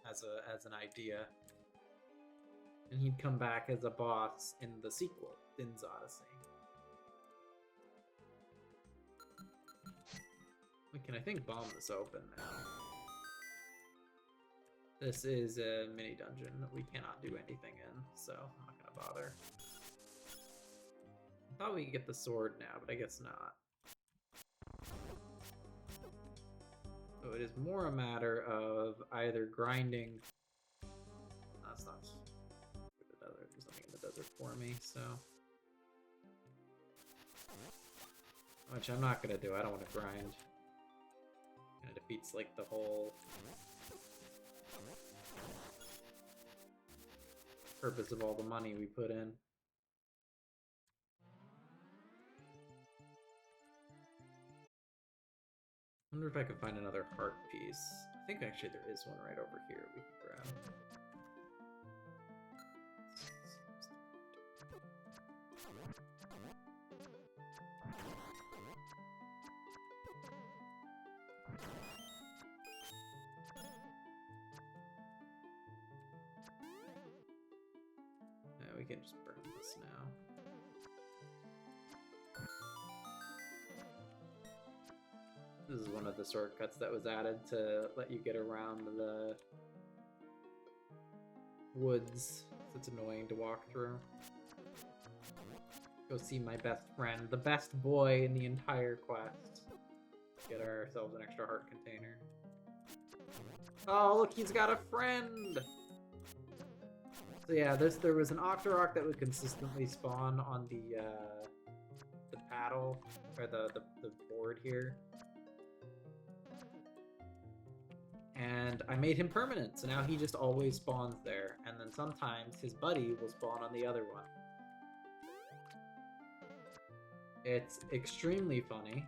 as an idea. And he'd come back as a boss in the sequel, Din's Odyssey. We can, I think, bomb this open now. This is a mini dungeon that we cannot do anything in, so I'm not gonna bother. I thought we could get the sword now, but I guess not. So it is more a matter of either grinding... That's not the desert. There's nothing in the desert for me, so... Which I'm not gonna do. I don't want to grind. It defeats, like, the whole... purpose of all the money we put in. I wonder if I can find another heart piece. I think actually there is one right over here we can grab. Yeah, we can just burn this now. This is one of the shortcuts that was added to let you get around the woods. It's annoying to walk through. Go see my best friend, the best boy in the entire quest. Get ourselves an extra heart container. Oh, look, he's got a friend! So yeah, there was an Octorok that would consistently spawn on the paddle, or the board here. And I made him permanent, so now he just always spawns there. And then sometimes his buddy will spawn on the other one. It's extremely funny,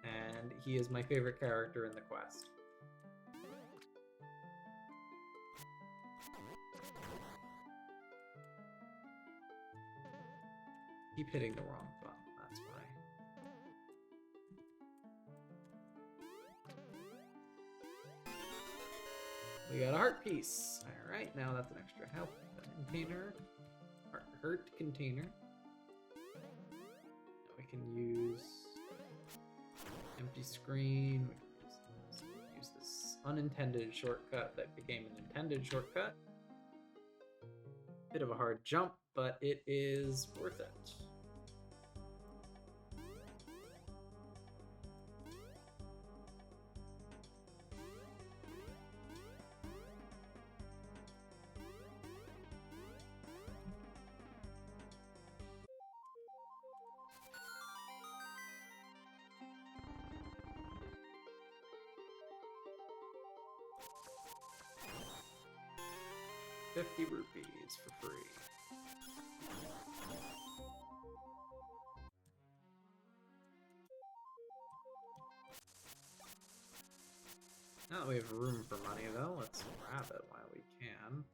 and he is my favorite character in the quest. Keep hitting the wrong button, that's why. We got a heart piece. Alright, now that's an extra health container. Heart container. Now we can use empty screen. We can use this unintended shortcut that became an intended shortcut. Bit of a hard jump, but it is worth it. $50 for free. Now that we have room for money, though, let's grab it while we can.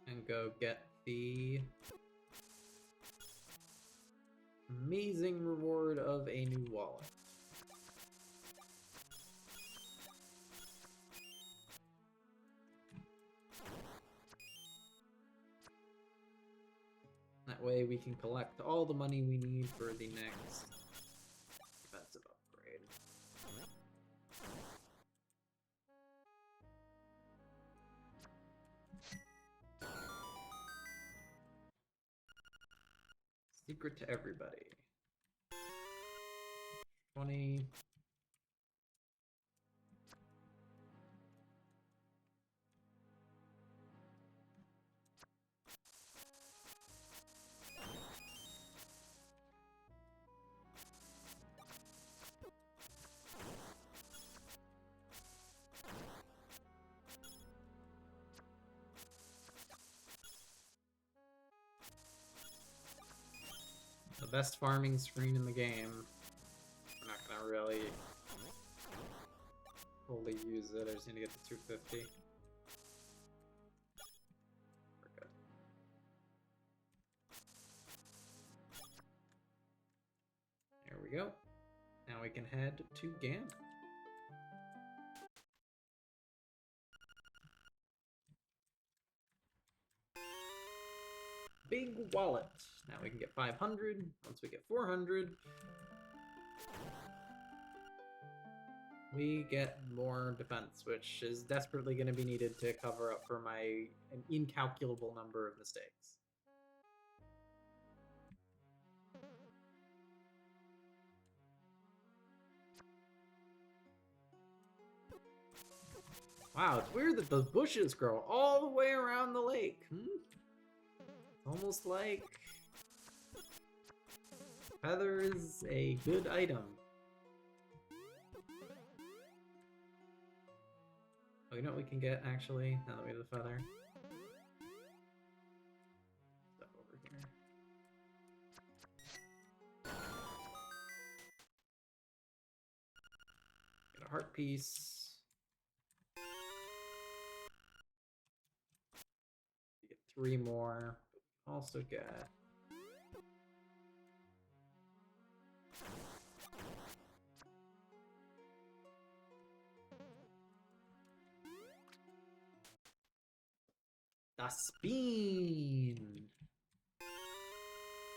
And go get the amazing reward of a new wallet. That way we can collect all the money we need for the next defensive upgrade. Secret to everybody. 20. The best farming screen in the game. We're not gonna really fully use it. I just need to get to 250. We're good. There we go. Now we can head to Gam. Big wallet. Now we can get 500. Once we get 400, we get more defense, which is desperately going to be needed to cover up for an incalculable number of mistakes. Wow, it's weird that those bushes grow all the way around the lake. almost like feather is a good item. Oh, you know what we can get actually now that we have the feather? Stuff over here. Get a heart piece. You get 3 more. Also get the spin.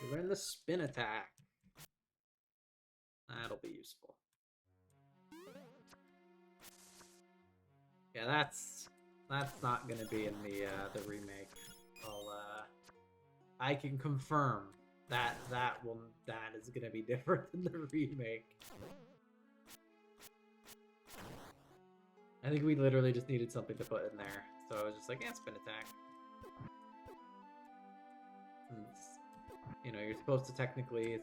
You learn the spin attack. That'll be useful. Yeah, that's not gonna be in the remake. I can confirm that is gonna be different in the remake. I think we literally just needed something to put in there, so I was just like, yeah, spin attack. You know, it's supposed to technically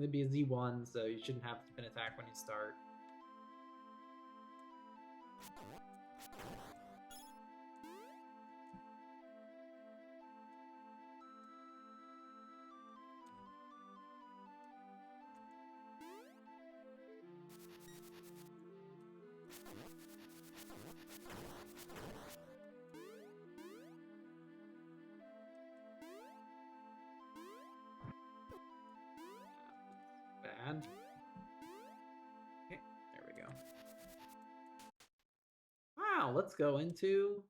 be a Z1, so you shouldn't have spin attack when you start. Bad. Okay, there we go. Wow, let's go into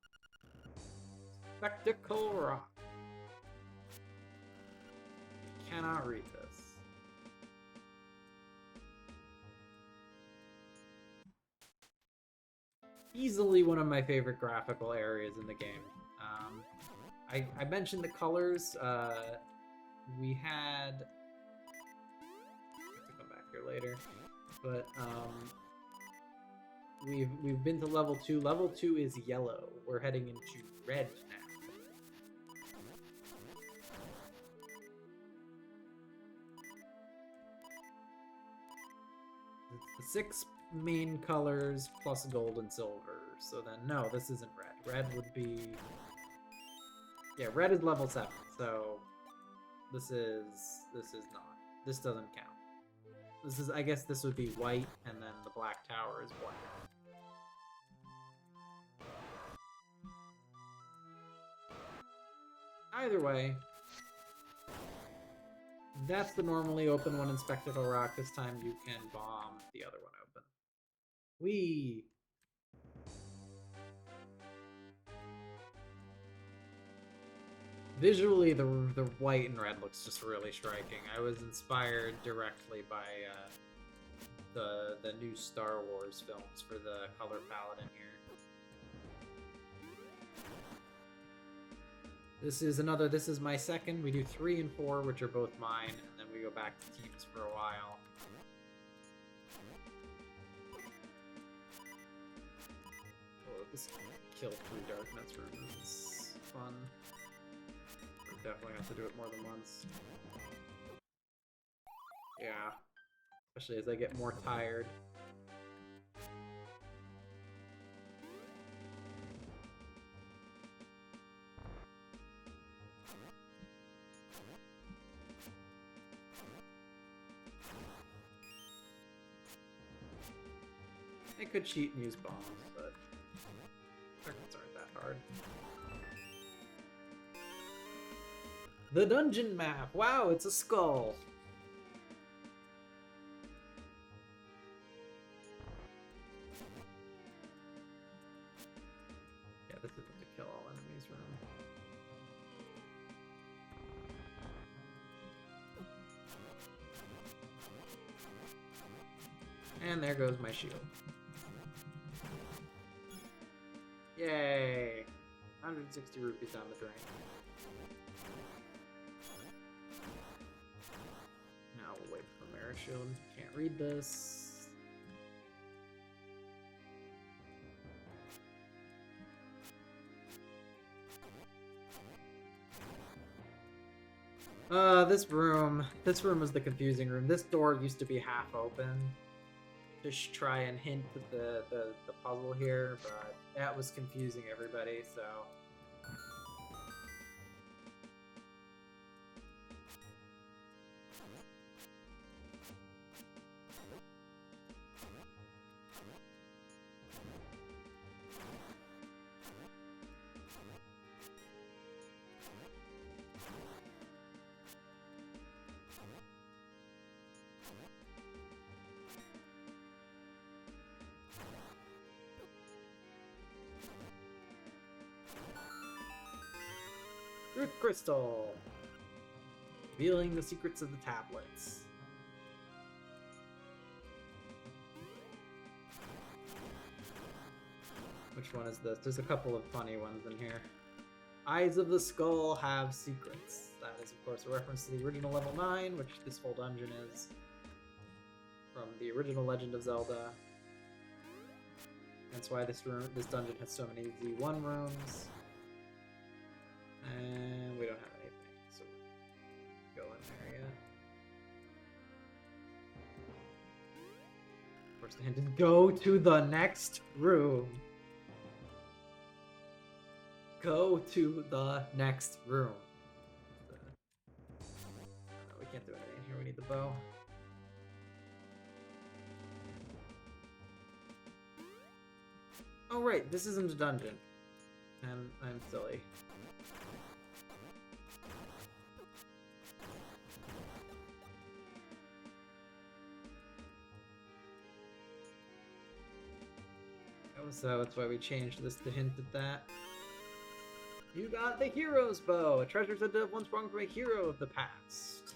Spectacle Rock. Cannot read this. Easily one of my favorite graphical areas in the game. I mentioned the colors. We had... I'll come back here later. But we've been to level 2. Level 2 is yellow. We're heading into red now. It's the 6 main colors plus gold and silver. So then, no, this isn't red. Red would be... Yeah, red is level 7, so this is not. This doesn't count. This is, I guess this would be white, and then the black tower is black. Either way, that's the normally open one in Spectacle Rock. This time you can bomb the other one open. Whee! Visually, the white and red looks just really striking. I was inspired directly by the new Star Wars films for the color palette in here. This is my second. We do 3 and 4, which are both mine, and then we go back to teams for a while. Oh, this kill 3 Darkness rooms is fun. Definitely have to do it more than once. Yeah. Especially as I get more tired. I could cheat and use bombs, but targets aren't that hard. The dungeon map! Wow, it's a skull! Yeah, this isn't to kill all enemies room. And there goes my shield. Yay! 160 rupees down the drain. Now we'll wait for Mara Shield. Can't read this. This room is the confusing room. This door used to be half open. Just try and hint at the puzzle here, but that was confusing everybody, so... Root Crystal! Revealing the secrets of the tablets. Which one is this? There's a couple of funny ones in here. Eyes of the Skull have secrets. That is, of course, a reference to the original level 9, which this whole dungeon is from the original Legend of Zelda. That's why this dungeon has so many Z1 rooms. And we don't have anything, so we're going there yet. Of course, the hint is go to the next room. Go to the next room. We can't do anything here. We need the bow. Oh right, this isn't a dungeon. And I'm silly. So that's why we changed this to hint at that. You got the hero's bow, a treasure said to have once belonged to a hero of the past.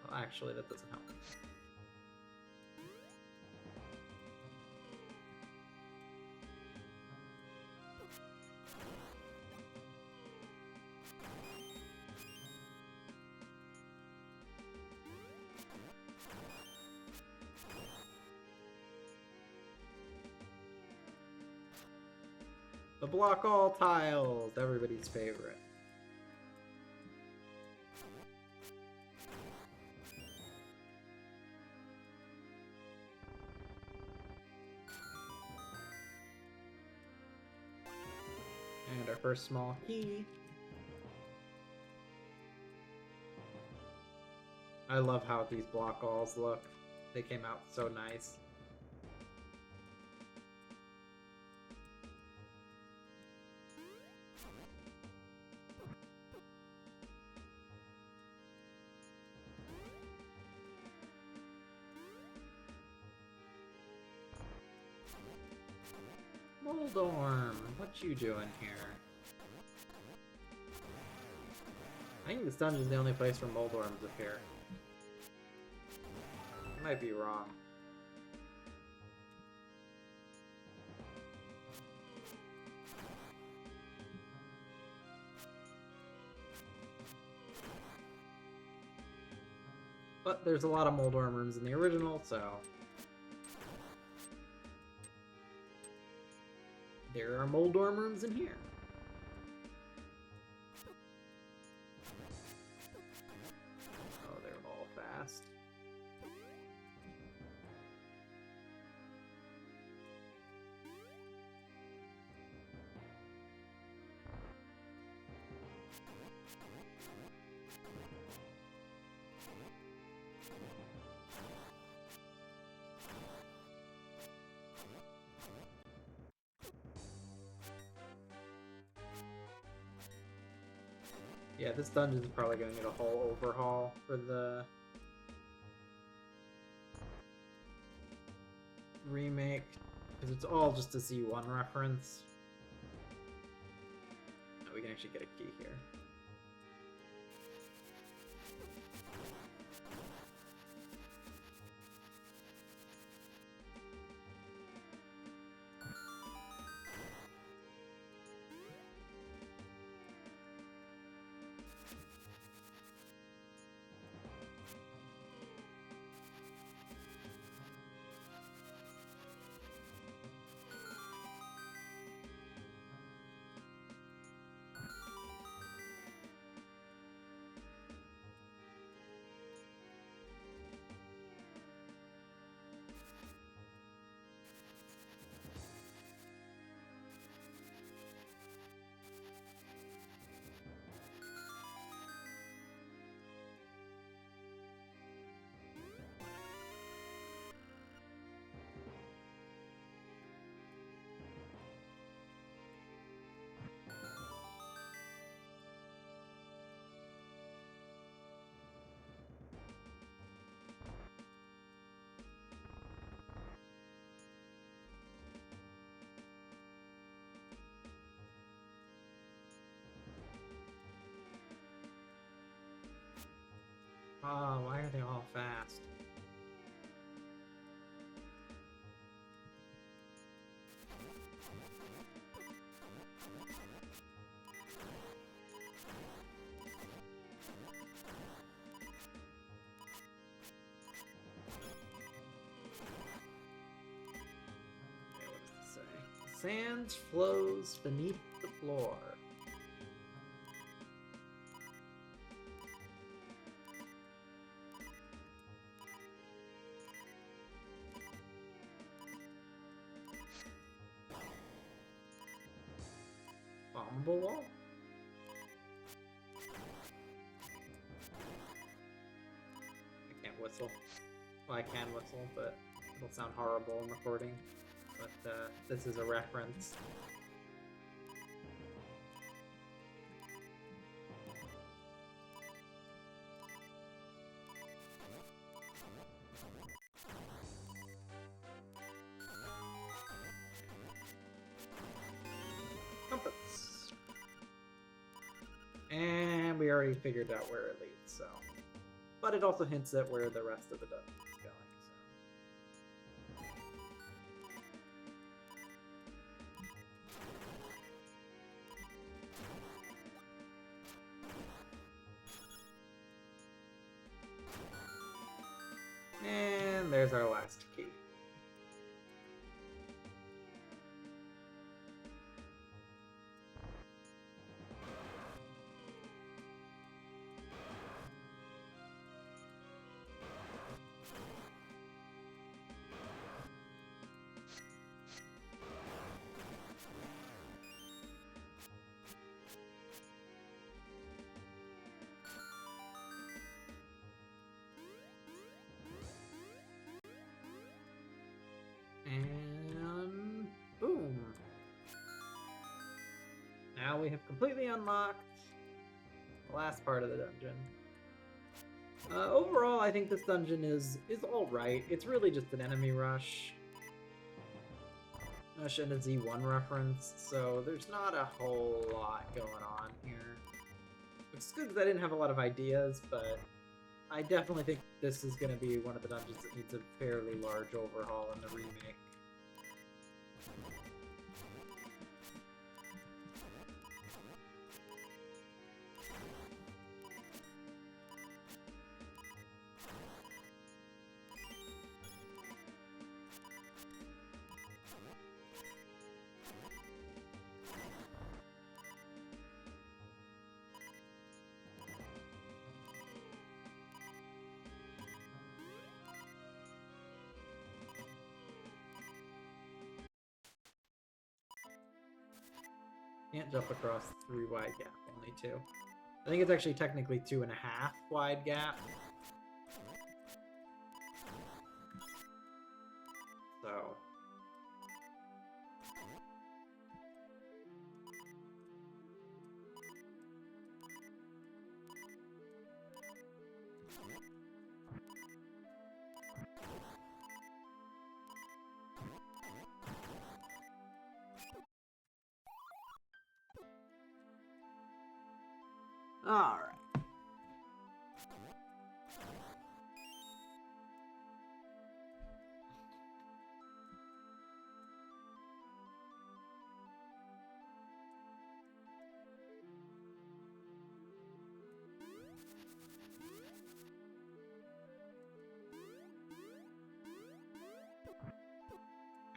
Well, actually, that doesn't help. The block all tiles, everybody's favorite. And our first small key. I love how these block alls look. They came out so nice. Moldorm, what you doing here? I think this dungeon's the only place where Moldorms appear. I might be wrong. But there's a lot of Moldorm rooms in the original, so... there are Moldorm rooms in here. Oh, they're all fast. Yeah, this dungeon's probably gonna need a whole overhaul for the remake, because it's all just a Z1 reference. Oh, we can actually get a key here. Oh, why are they all fast? Okay, what does it say? Sand flows beneath the floor. Bombable wall? I can't whistle. Well, I can whistle, but it'll sound horrible in recording. But this is a reference. Compass. And we already figured out where it leads, so. But it also hints at where the rest of the dungeon is going, so. And there's our last key. And boom! Now we have completely unlocked the last part of the dungeon. Overall, I think this dungeon is alright. It's really just an enemy rush. And a Z1 reference, so there's not a whole lot going on here. Which is good because I didn't have a lot of ideas, but I definitely think this is going to be one of the dungeons that needs a fairly large overhaul in the remake. Can't jump across 3 wide gap, only 2. I think it's actually technically 2.5 wide gap. So. Alright.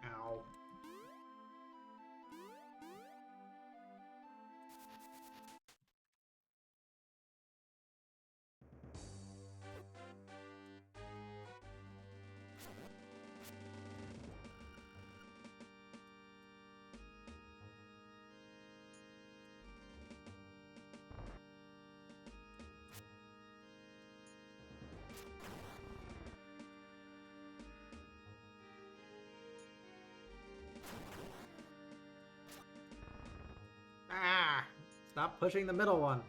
Ow. Ah! Stop pushing the middle one.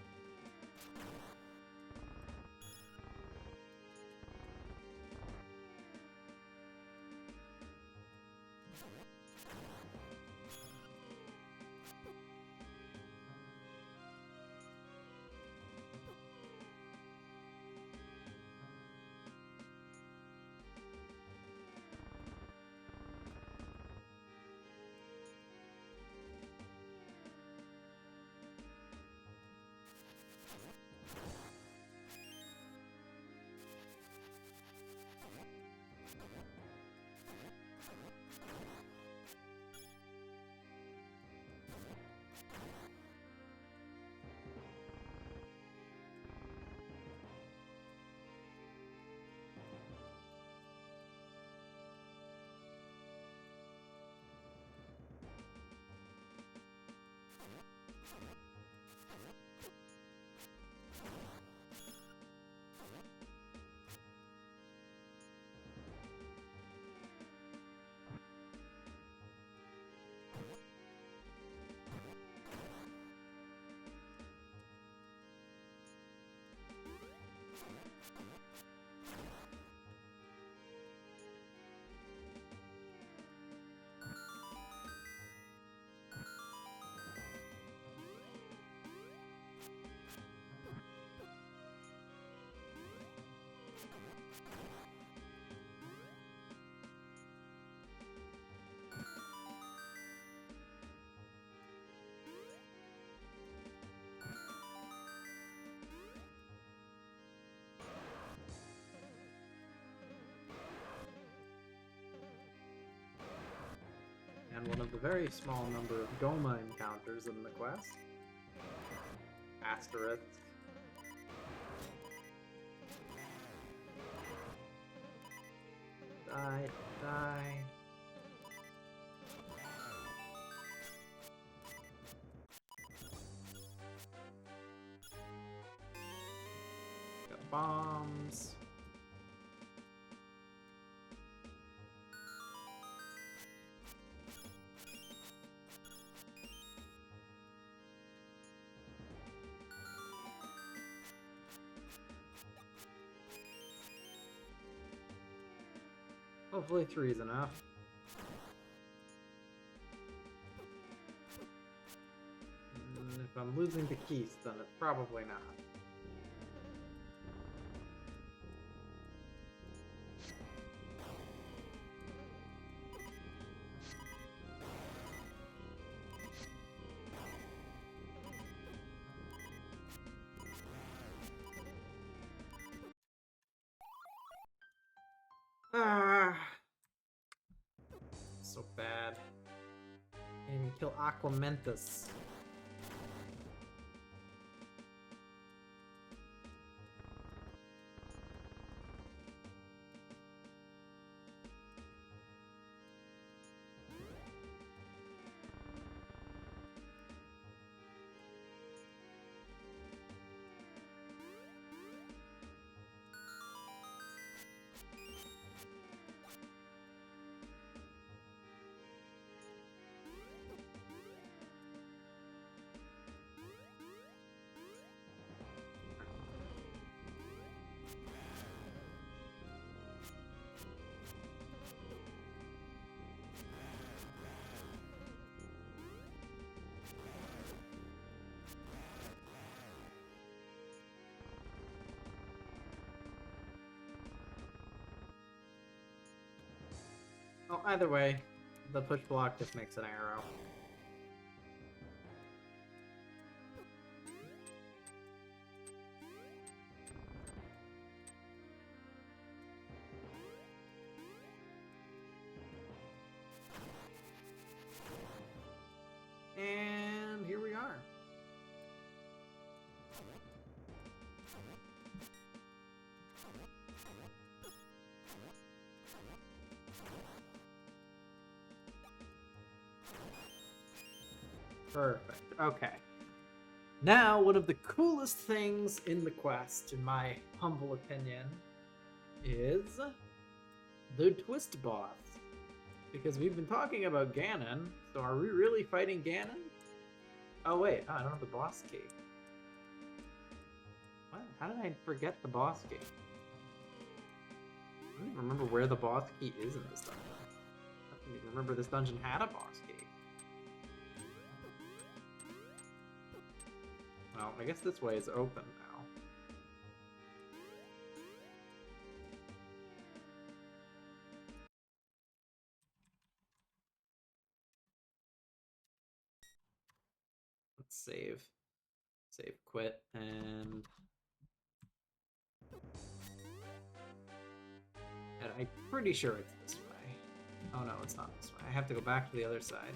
And one of the very small number of Goma encounters in the quest. Asterisk. Die, die. Got bombs. Hopefully 3 is enough. And if I'm losing the keys, then it's probably not. Ah, so bad. Can't even kill Aquamentus. Well, either way, the push block just makes an arrow. And here we are. Perfect. Okay. Now, one of the coolest things in the quest, in my humble opinion, is the twist boss. Because we've been talking about Ganon, so are we really fighting Ganon? Oh wait, I don't have the boss key. What? How did I forget the boss key? I don't even remember where the boss key is in this dungeon. I don't even remember this dungeon had a boss key. Well, I guess this way is open now. Let's save. Save, quit, and I'm pretty sure it's this way. Oh no, it's not this way. I have to go back to the other side.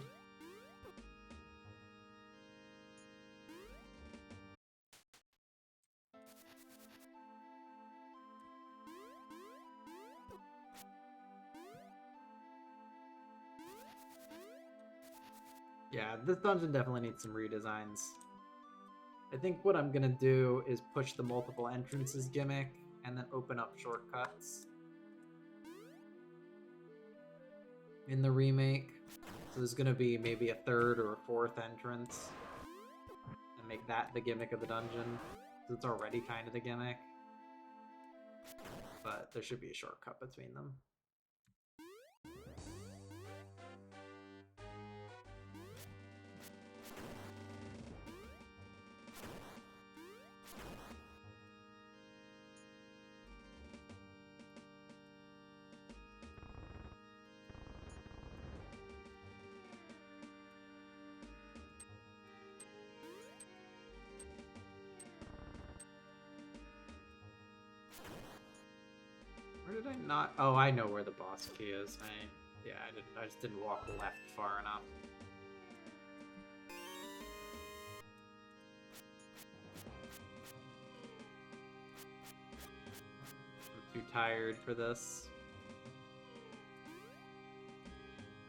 Yeah, this dungeon definitely needs some redesigns. I think what I'm gonna do is push the multiple entrances gimmick and then open up shortcuts in the remake. So there's gonna be maybe a 3rd or a 4th entrance and make that the gimmick of the dungeon. So it's already kind of the gimmick. But there should be a shortcut between them. Where did I not? Oh, I know where the boss key is. Yeah, I just didn't walk left far enough. I'm too tired for this.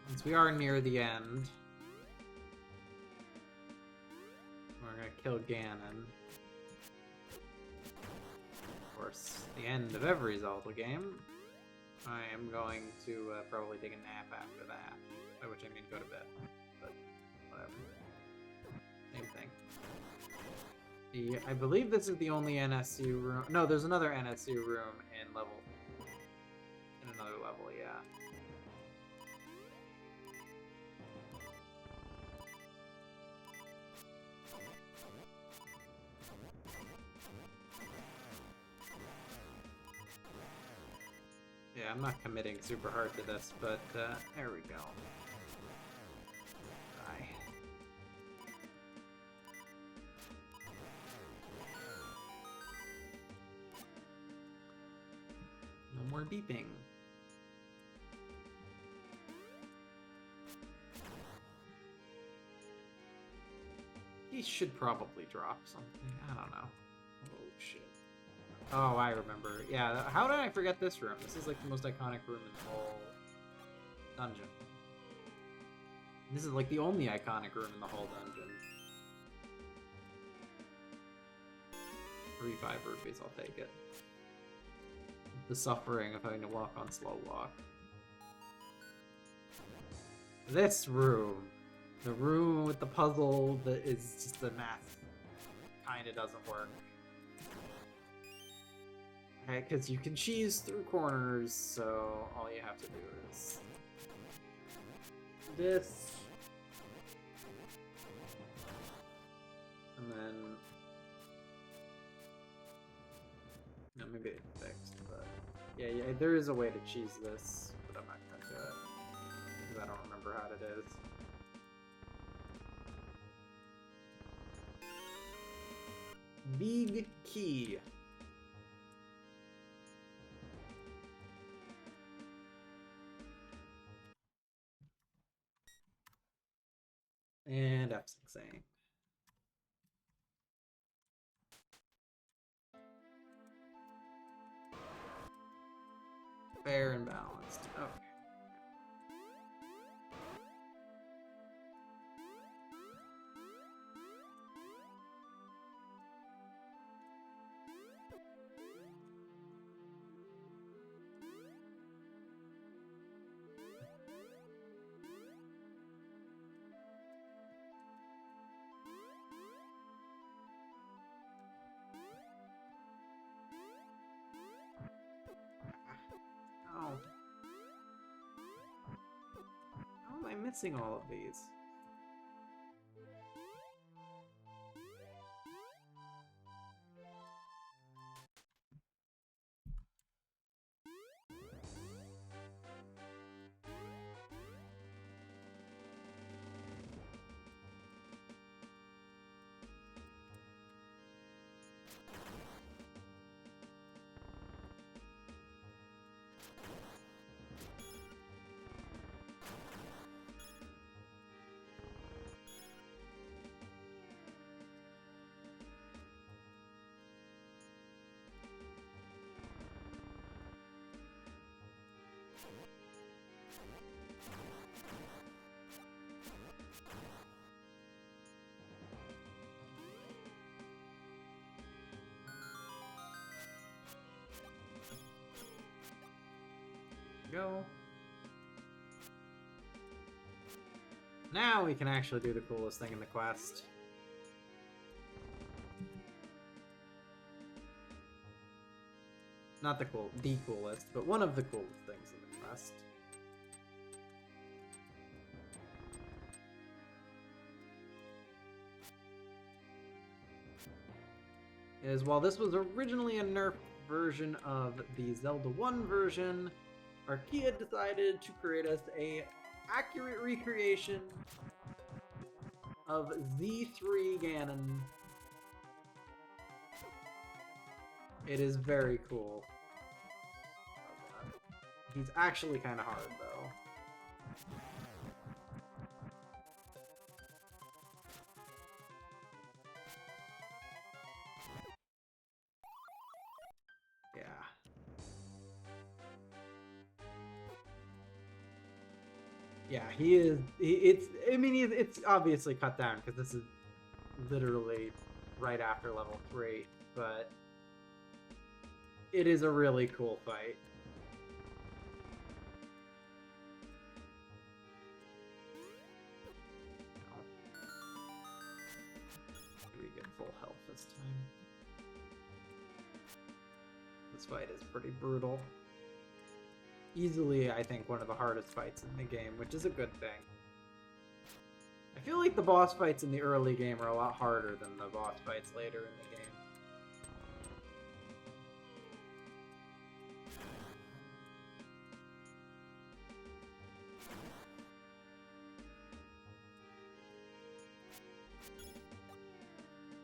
Since we are near the end, we're gonna kill Ganon. Of course, the end of every Zelda game. I am going to probably take a nap after that, by which I mean go to bed, but whatever. Same thing. I believe this is the only NSU room. No, there's another NSU room in another level, yeah. Yeah, I'm not committing super hard to this, but there we go. Die. No more beeping. He should probably drop something. I don't know. Oh, shit. Oh, I remember. Yeah, how did I forget this room? This is like the most iconic room in the whole dungeon. This is like the only iconic room in the whole dungeon. 3 5 rupees, I'll take it. The suffering of having to walk on slow walk. This room. The room with the puzzle that is just the math kinda doesn't work. Okay, because you can cheese through corners, so all you have to do is this. And then... No, maybe it's fixed, but... Yeah, there is a way to cheese this, but I'm not gonna do it. Because I don't remember how it is. Big key. And F6A. Fair and balanced. Okay. Oh. How am I missing all of these? Go. Now we can actually do the coolest thing in the quest. Not the coolest, but one of the coolest things in the quest. Is while this was originally a nerfed version of the Zelda 1 version, Archaea decided to create us a accurate recreation of Z3 Ganon. It is very cool. He's actually kind of hard, though. Yeah. Yeah, he is. I mean, it's obviously cut down because this is literally right after level 3, but it is a really cool fight. We get full health this time. This fight is pretty brutal. Easily, I think, one of the hardest fights in the game, which is a good thing. I feel like the boss fights in the early game are a lot harder than the boss fights later in the game.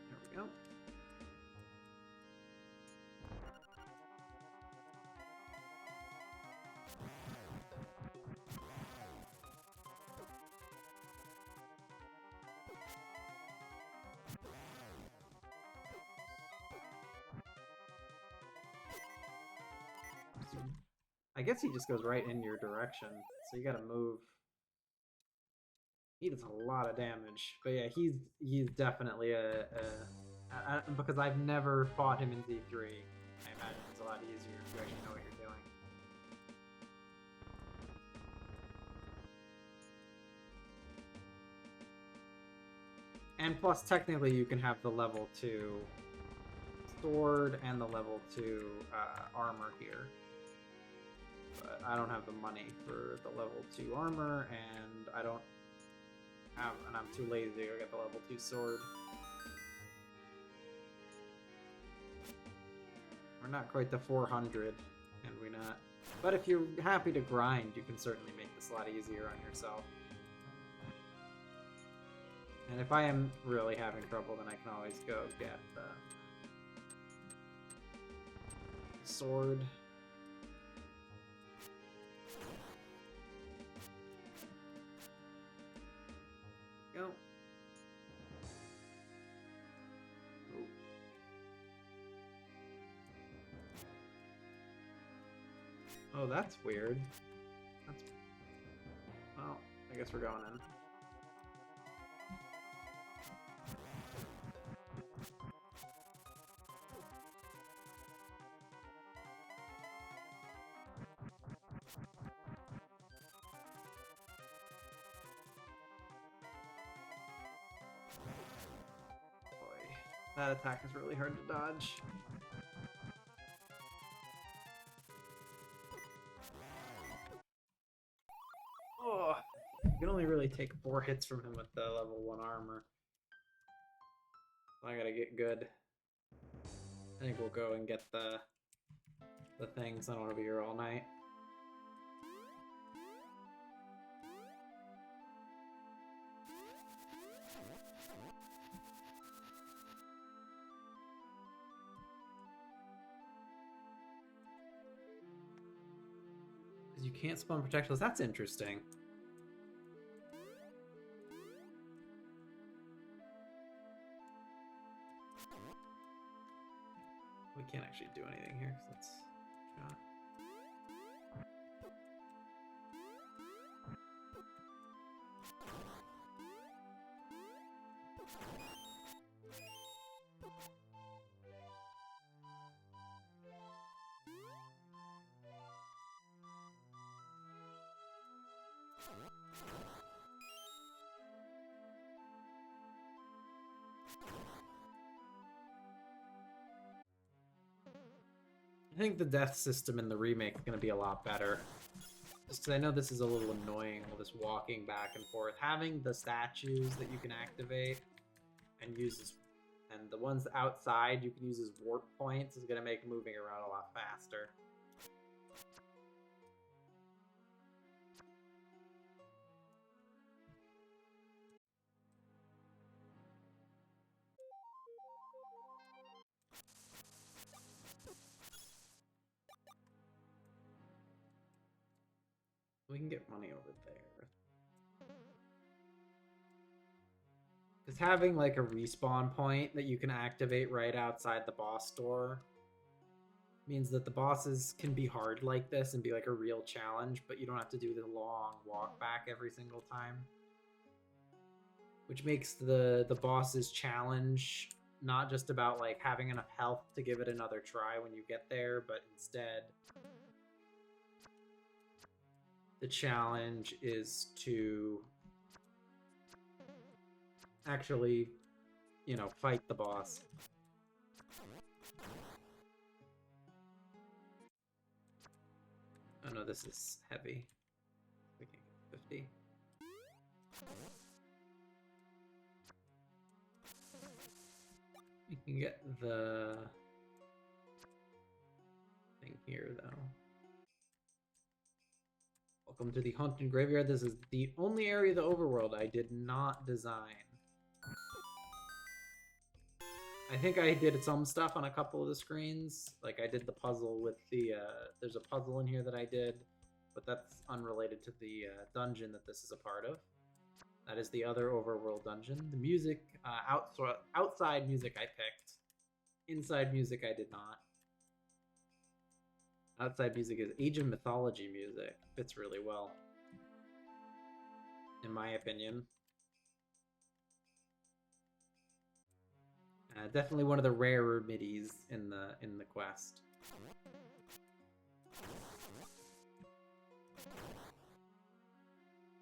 There we go. I guess he just goes right in your direction, so you gotta move. He does a lot of damage, but yeah, he's definitely because I've never fought him in Z3. I imagine it's a lot easier if you actually know what you're doing. And plus, technically, you can have the level 2 sword and the level 2 armor here. But I don't have the money for the level 2 armor, and I'm too lazy to go get the level 2 sword. We're not quite to 400, and we're not. But if you're happy to grind, you can certainly make this a lot easier on yourself. And if I am really having trouble, then I can always go get the sword. Go. Ooh. Oh, that's weird. Well, I guess we're going in. That attack is really hard to dodge. Oh, you can only really take 4 hits from him with the level 1 armor. I gotta get good. I think we'll go and get the things. I don't want to be here all night. You can't spawn projectiles. That's interesting. We can't actually do anything here because that's shot. I think the death system in the remake is going to be a lot better. Just because I know this is a little annoying, all this walking back and forth. Having the statues that you can activate and use as, and the ones outside you can use as warp points is going to make moving around a lot faster. We can get money over there. Because having like a respawn point that you can activate right outside the boss door means that the bosses can be hard like this and be like a real challenge, but you don't have to do the long walk back every single time. Which makes the boss's challenge not just about like having enough health to give it another try when you get there, but instead the challenge is to actually, you know, fight the boss. Oh no, this is heavy. We can get 50. We can get the thing here, though. Welcome to the Haunted Graveyard. This is the only area of the overworld I did not design. I think I did some stuff on a couple of the screens. Like I did the puzzle with the, there's a puzzle in here that I did, but that's unrelated to the dungeon that this is a part of. That is the other overworld dungeon. The music, outside music I picked. Inside music I did not. Outside music is Age of Mythology music. Fits really well, in my opinion. Definitely one of the rarer midis in the quest.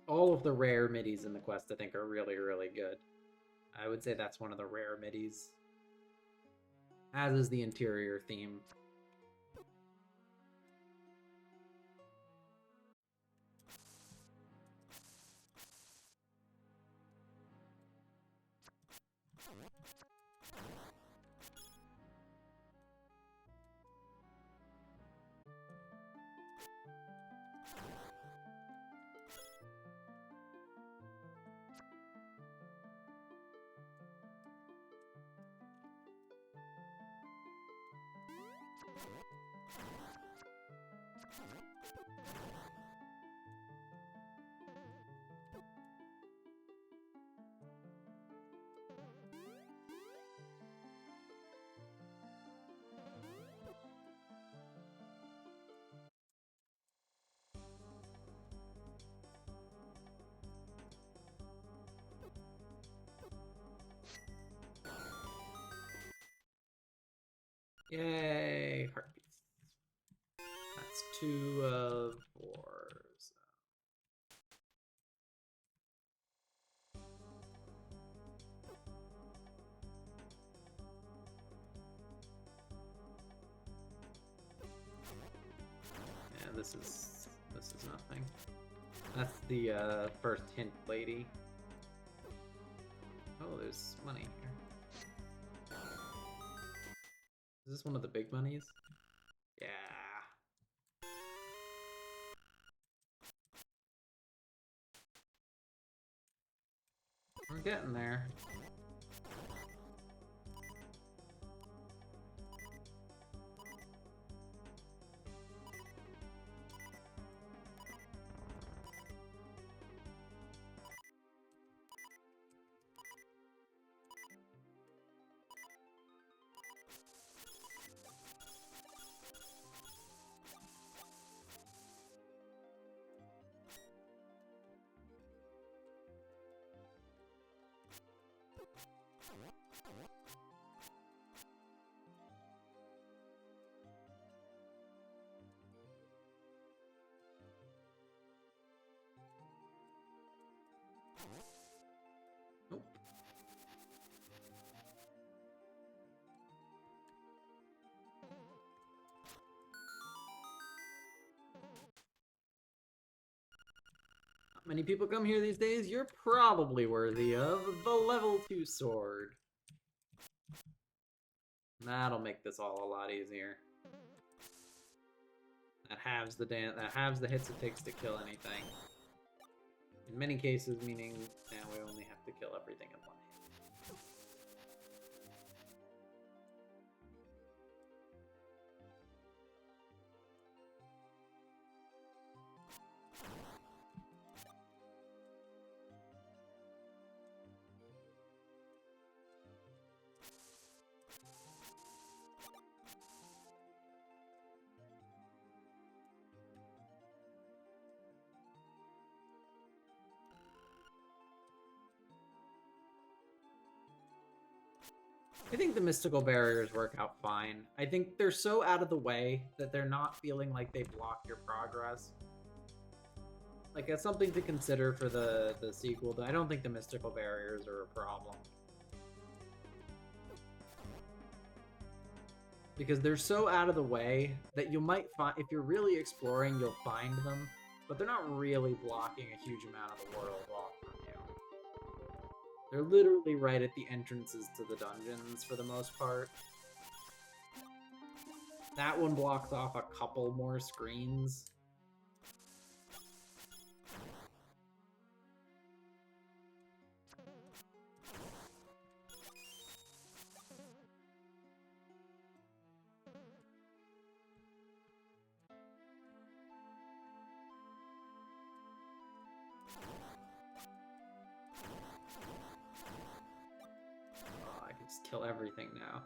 All of the rare midis in the quest, I think, are really, really good. I would say that's one of the rare midis. As is the interior theme. Yay, heartbeats. That's 2 of 4. So. Yeah, this is nothing. That's the first hint lady. Oh, there's money here. Is this one of the big monies? Yeah. We're getting there. Nope. Not many people come here these days. You're probably worthy of the level 2 sword. That'll make this all a lot easier. That halves the hits it takes to kill anything. In many cases, meaning now we only have to kill everything in one hit. I think the mystical barriers work out fine. I think they're so out of the way that they're not feeling like they block your progress. Like, that's something to consider for the sequel. I don't think the mystical barriers are a problem. Because they're so out of the way that you might find, if you're really exploring, you'll find them, but they're not really blocking a huge amount of the world off from you. They're literally right at the entrances to the dungeons for the most part. That one blocks off a couple more screens. Just kill everything now.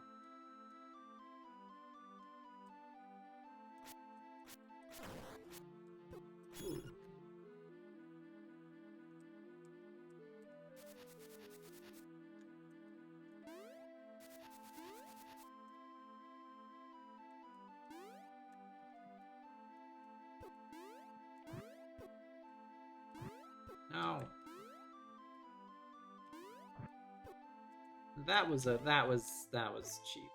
Ooh. No. That was cheap.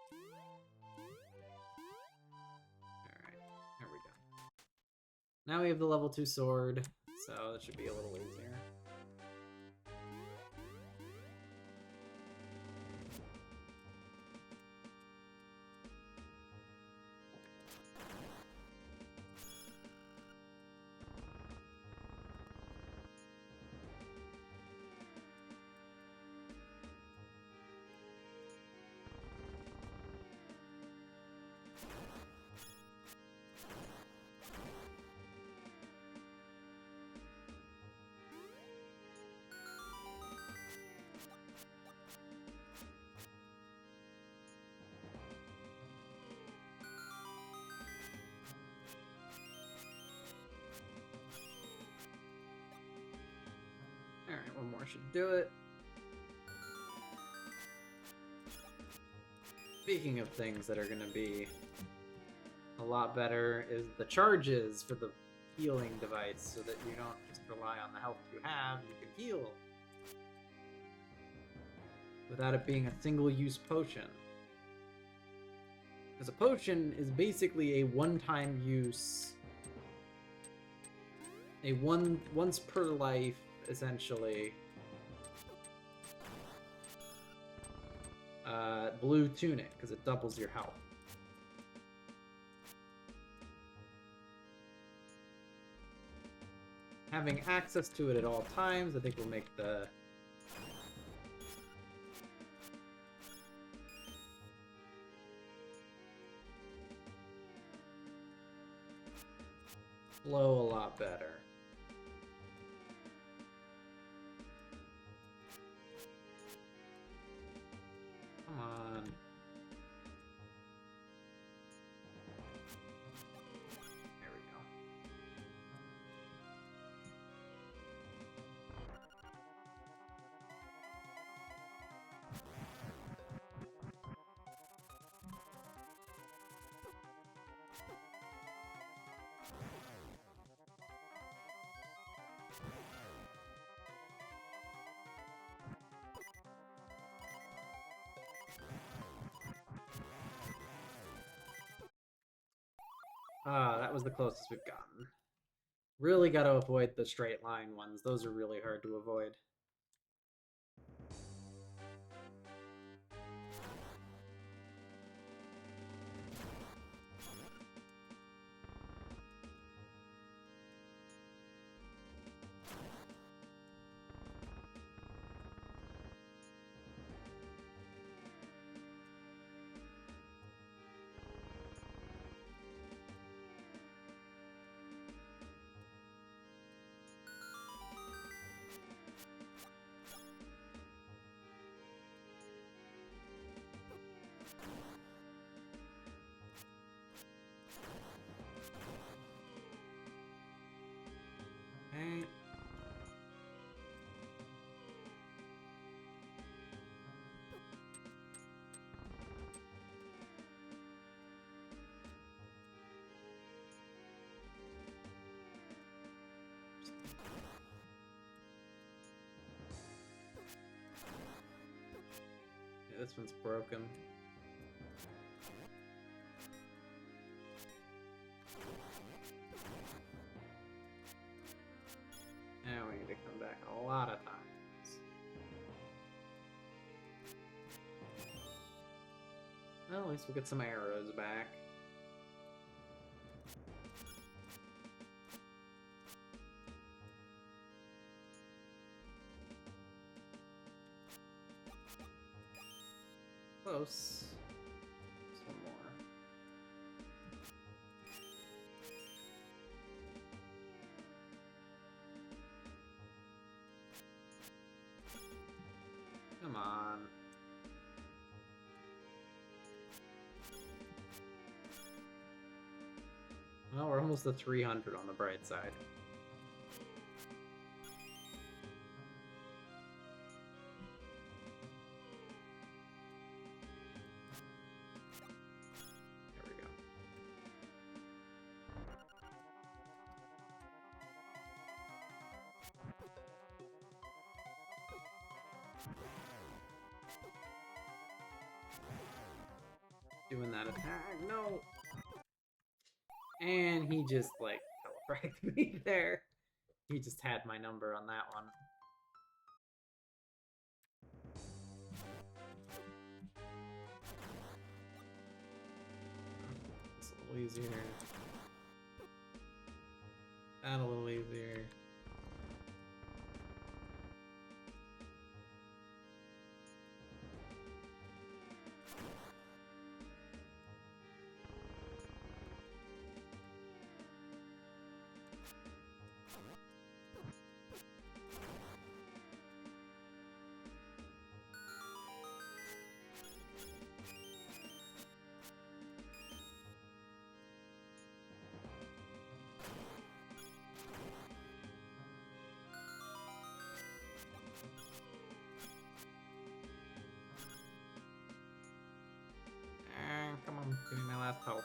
Alright, there we go. Now we have the level 2 sword, so that should be a little easier. Alright, one more should do it. Speaking of things that are going to be a lot better is the charges for the healing device, so that you don't just rely on the health you have, you can heal without it being a single-use potion. Because a potion is basically a one-time use, a once per life, essentially, blue tunic, because it doubles your health. Having access to it at all times, I think, will make the flow a lot better. Come on. There we go. That was the closest we've gotten. Really got to avoid the straight line ones. Those are really hard to avoid. Okay. this one's broken. Now we need to come back a lot of times. Well, at least we'll get some arrows back. Close. Some more. Come on. Well, we're almost to 300 on the bright side. There we go. Doing that attack. No! And he just, like, teleported me there. He just had my number on that one. It's a little easier. That a little easier. Come on, give me my last health.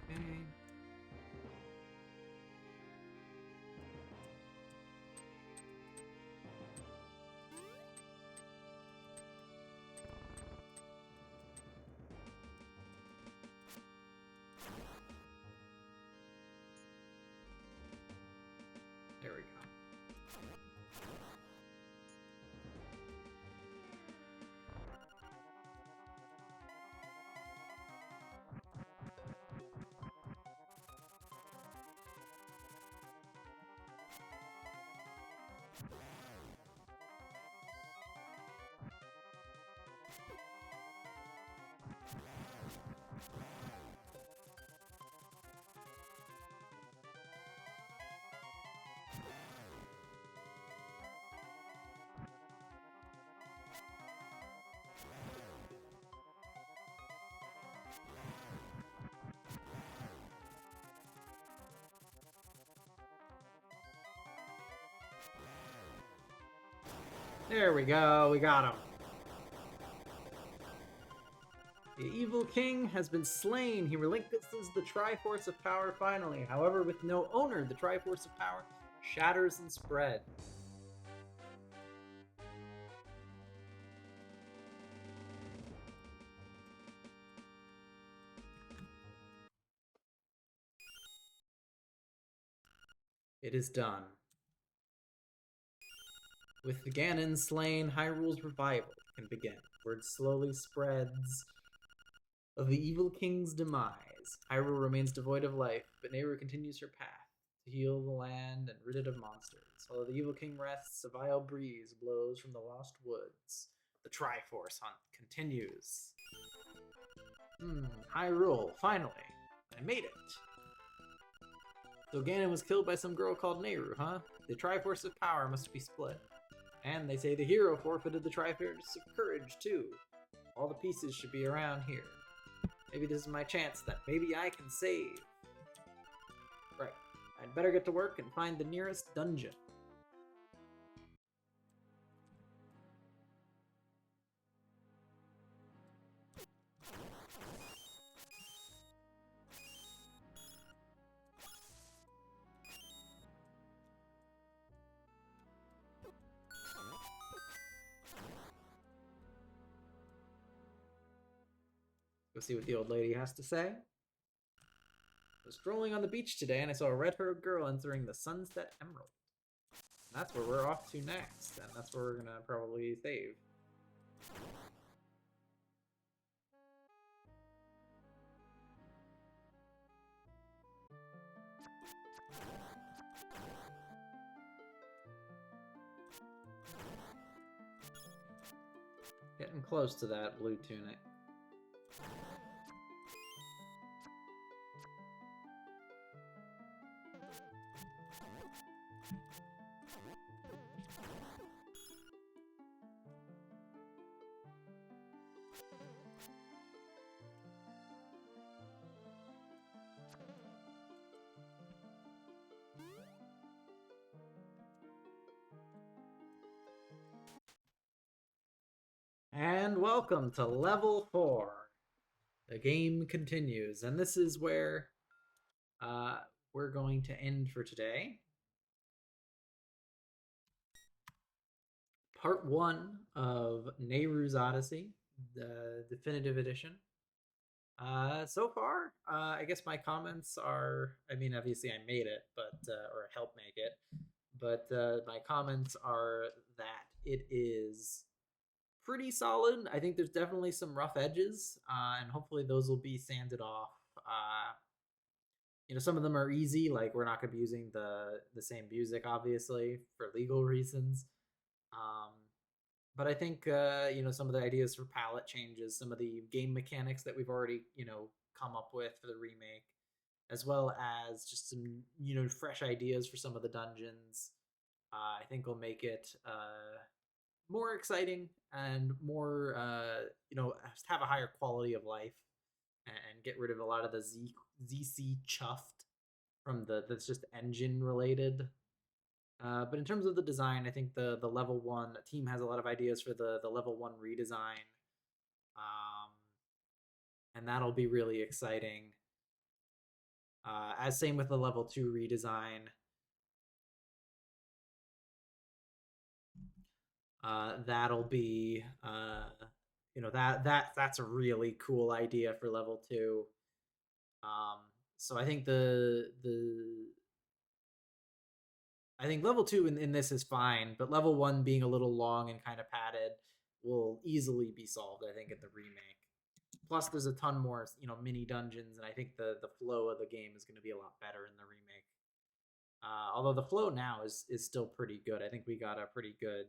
Okay. There we go. There we go, we got him. The evil king has been slain. He relinquishes the Triforce of Power finally. However, with no owner, the Triforce of Power shatters and spreads. It is done. With the Ganon slain, Hyrule's revival can begin. Word slowly spreads of the evil king's demise. Hyrule remains devoid of life, but Nayru continues her path to heal the land and rid it of monsters. While the evil king rests, a vile breeze blows from the lost woods. The Triforce hunt continues. Hyrule, finally. I made it. So Ganon was killed by some girl called Nayru, huh? The Triforce of Power must be split. And they say the hero forfeited the Triforce of Courage, too. All the pieces should be around here. Maybe this is my chance, then. Maybe I can save. Right. I'd better get to work and find the nearest dungeon. Go see what the old lady has to say. I was strolling on the beach today and I saw a red-haired girl entering the Sunset Emerald. And that's where we're off to next, and that's where we're gonna probably save. Getting close to that blue tunic. And welcome to level 4. The game continues, and this is where we're going to end for today. Part 1 of Nayru's Odyssey, the definitive edition. So far, I guess my comments are, I mean, obviously I made it, but, or helped make it, but my comments are that it is pretty solid. I think there's definitely some rough edges, and hopefully those will be sanded off. Some of them are easy, like we're not going to be using the same music, obviously, for legal reasons. But I think some of the ideas for palette changes, some of the game mechanics that we've already come up with for the remake, as well as just some fresh ideas for some of the dungeons, I think will make it more exciting and more have a higher quality of life, and get rid of a lot of the ZC chuffed from that's just engine related. But in terms of the design, I think the level 1 team has a lot of ideas for the level 1 redesign, and that'll be really exciting. As same with the level 2 redesign. That'll be that's a really cool idea for level 2. So I think I think level 2 in this is fine, but level 1 being a little long and kind of padded will easily be solved, I think, in the remake. Plus, there's a ton more, mini dungeons, and I think the flow of the game is going to be a lot better in the remake. Although the flow now is still pretty good. I think we got a pretty good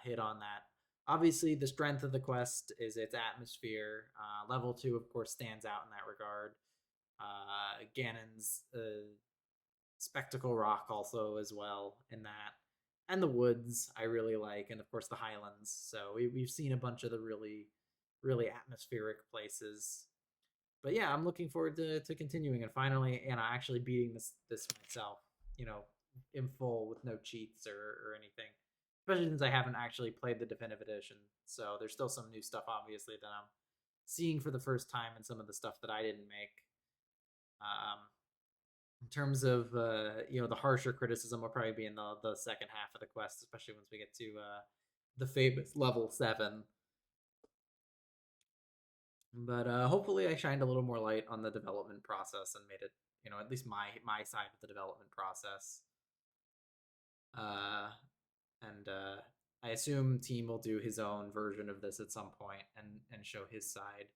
hit on that. Obviously, the strength of the quest is its atmosphere. Level 2, of course, stands out in that regard. Ganon's Spectacle Rock also as well in that. And the woods I really like, and of course the highlands. So we've seen a bunch of the really, really atmospheric places. But yeah, I'm looking forward to continuing and finally, actually beating this myself, in full with no cheats or anything. Especially since I haven't actually played the definitive edition. So there's still some new stuff, obviously, that I'm seeing for the first time, and some of the stuff that I didn't make. In terms of the harsher criticism will probably be in the second half of the quest, especially once we get to the famous level 7. But hopefully I shined a little more light on the development process and made it, at least my side of the development process. And I assume Team will do his own version of this at some point and show his side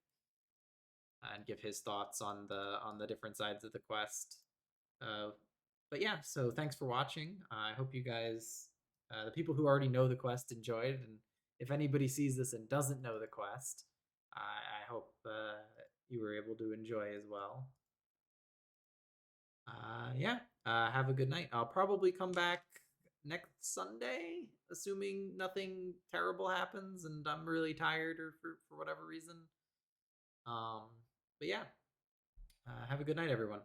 and give his thoughts on the different sides of the quest. But yeah, so thanks for watching. I hope you guys, the people who already know the quest, enjoyed. And if anybody sees this and doesn't know the quest, I hope you were able to enjoy as well. Yeah, have a good night. I'll probably come back next Sunday, assuming nothing terrible happens and I'm really tired or for whatever reason. But yeah, have a good night, everyone.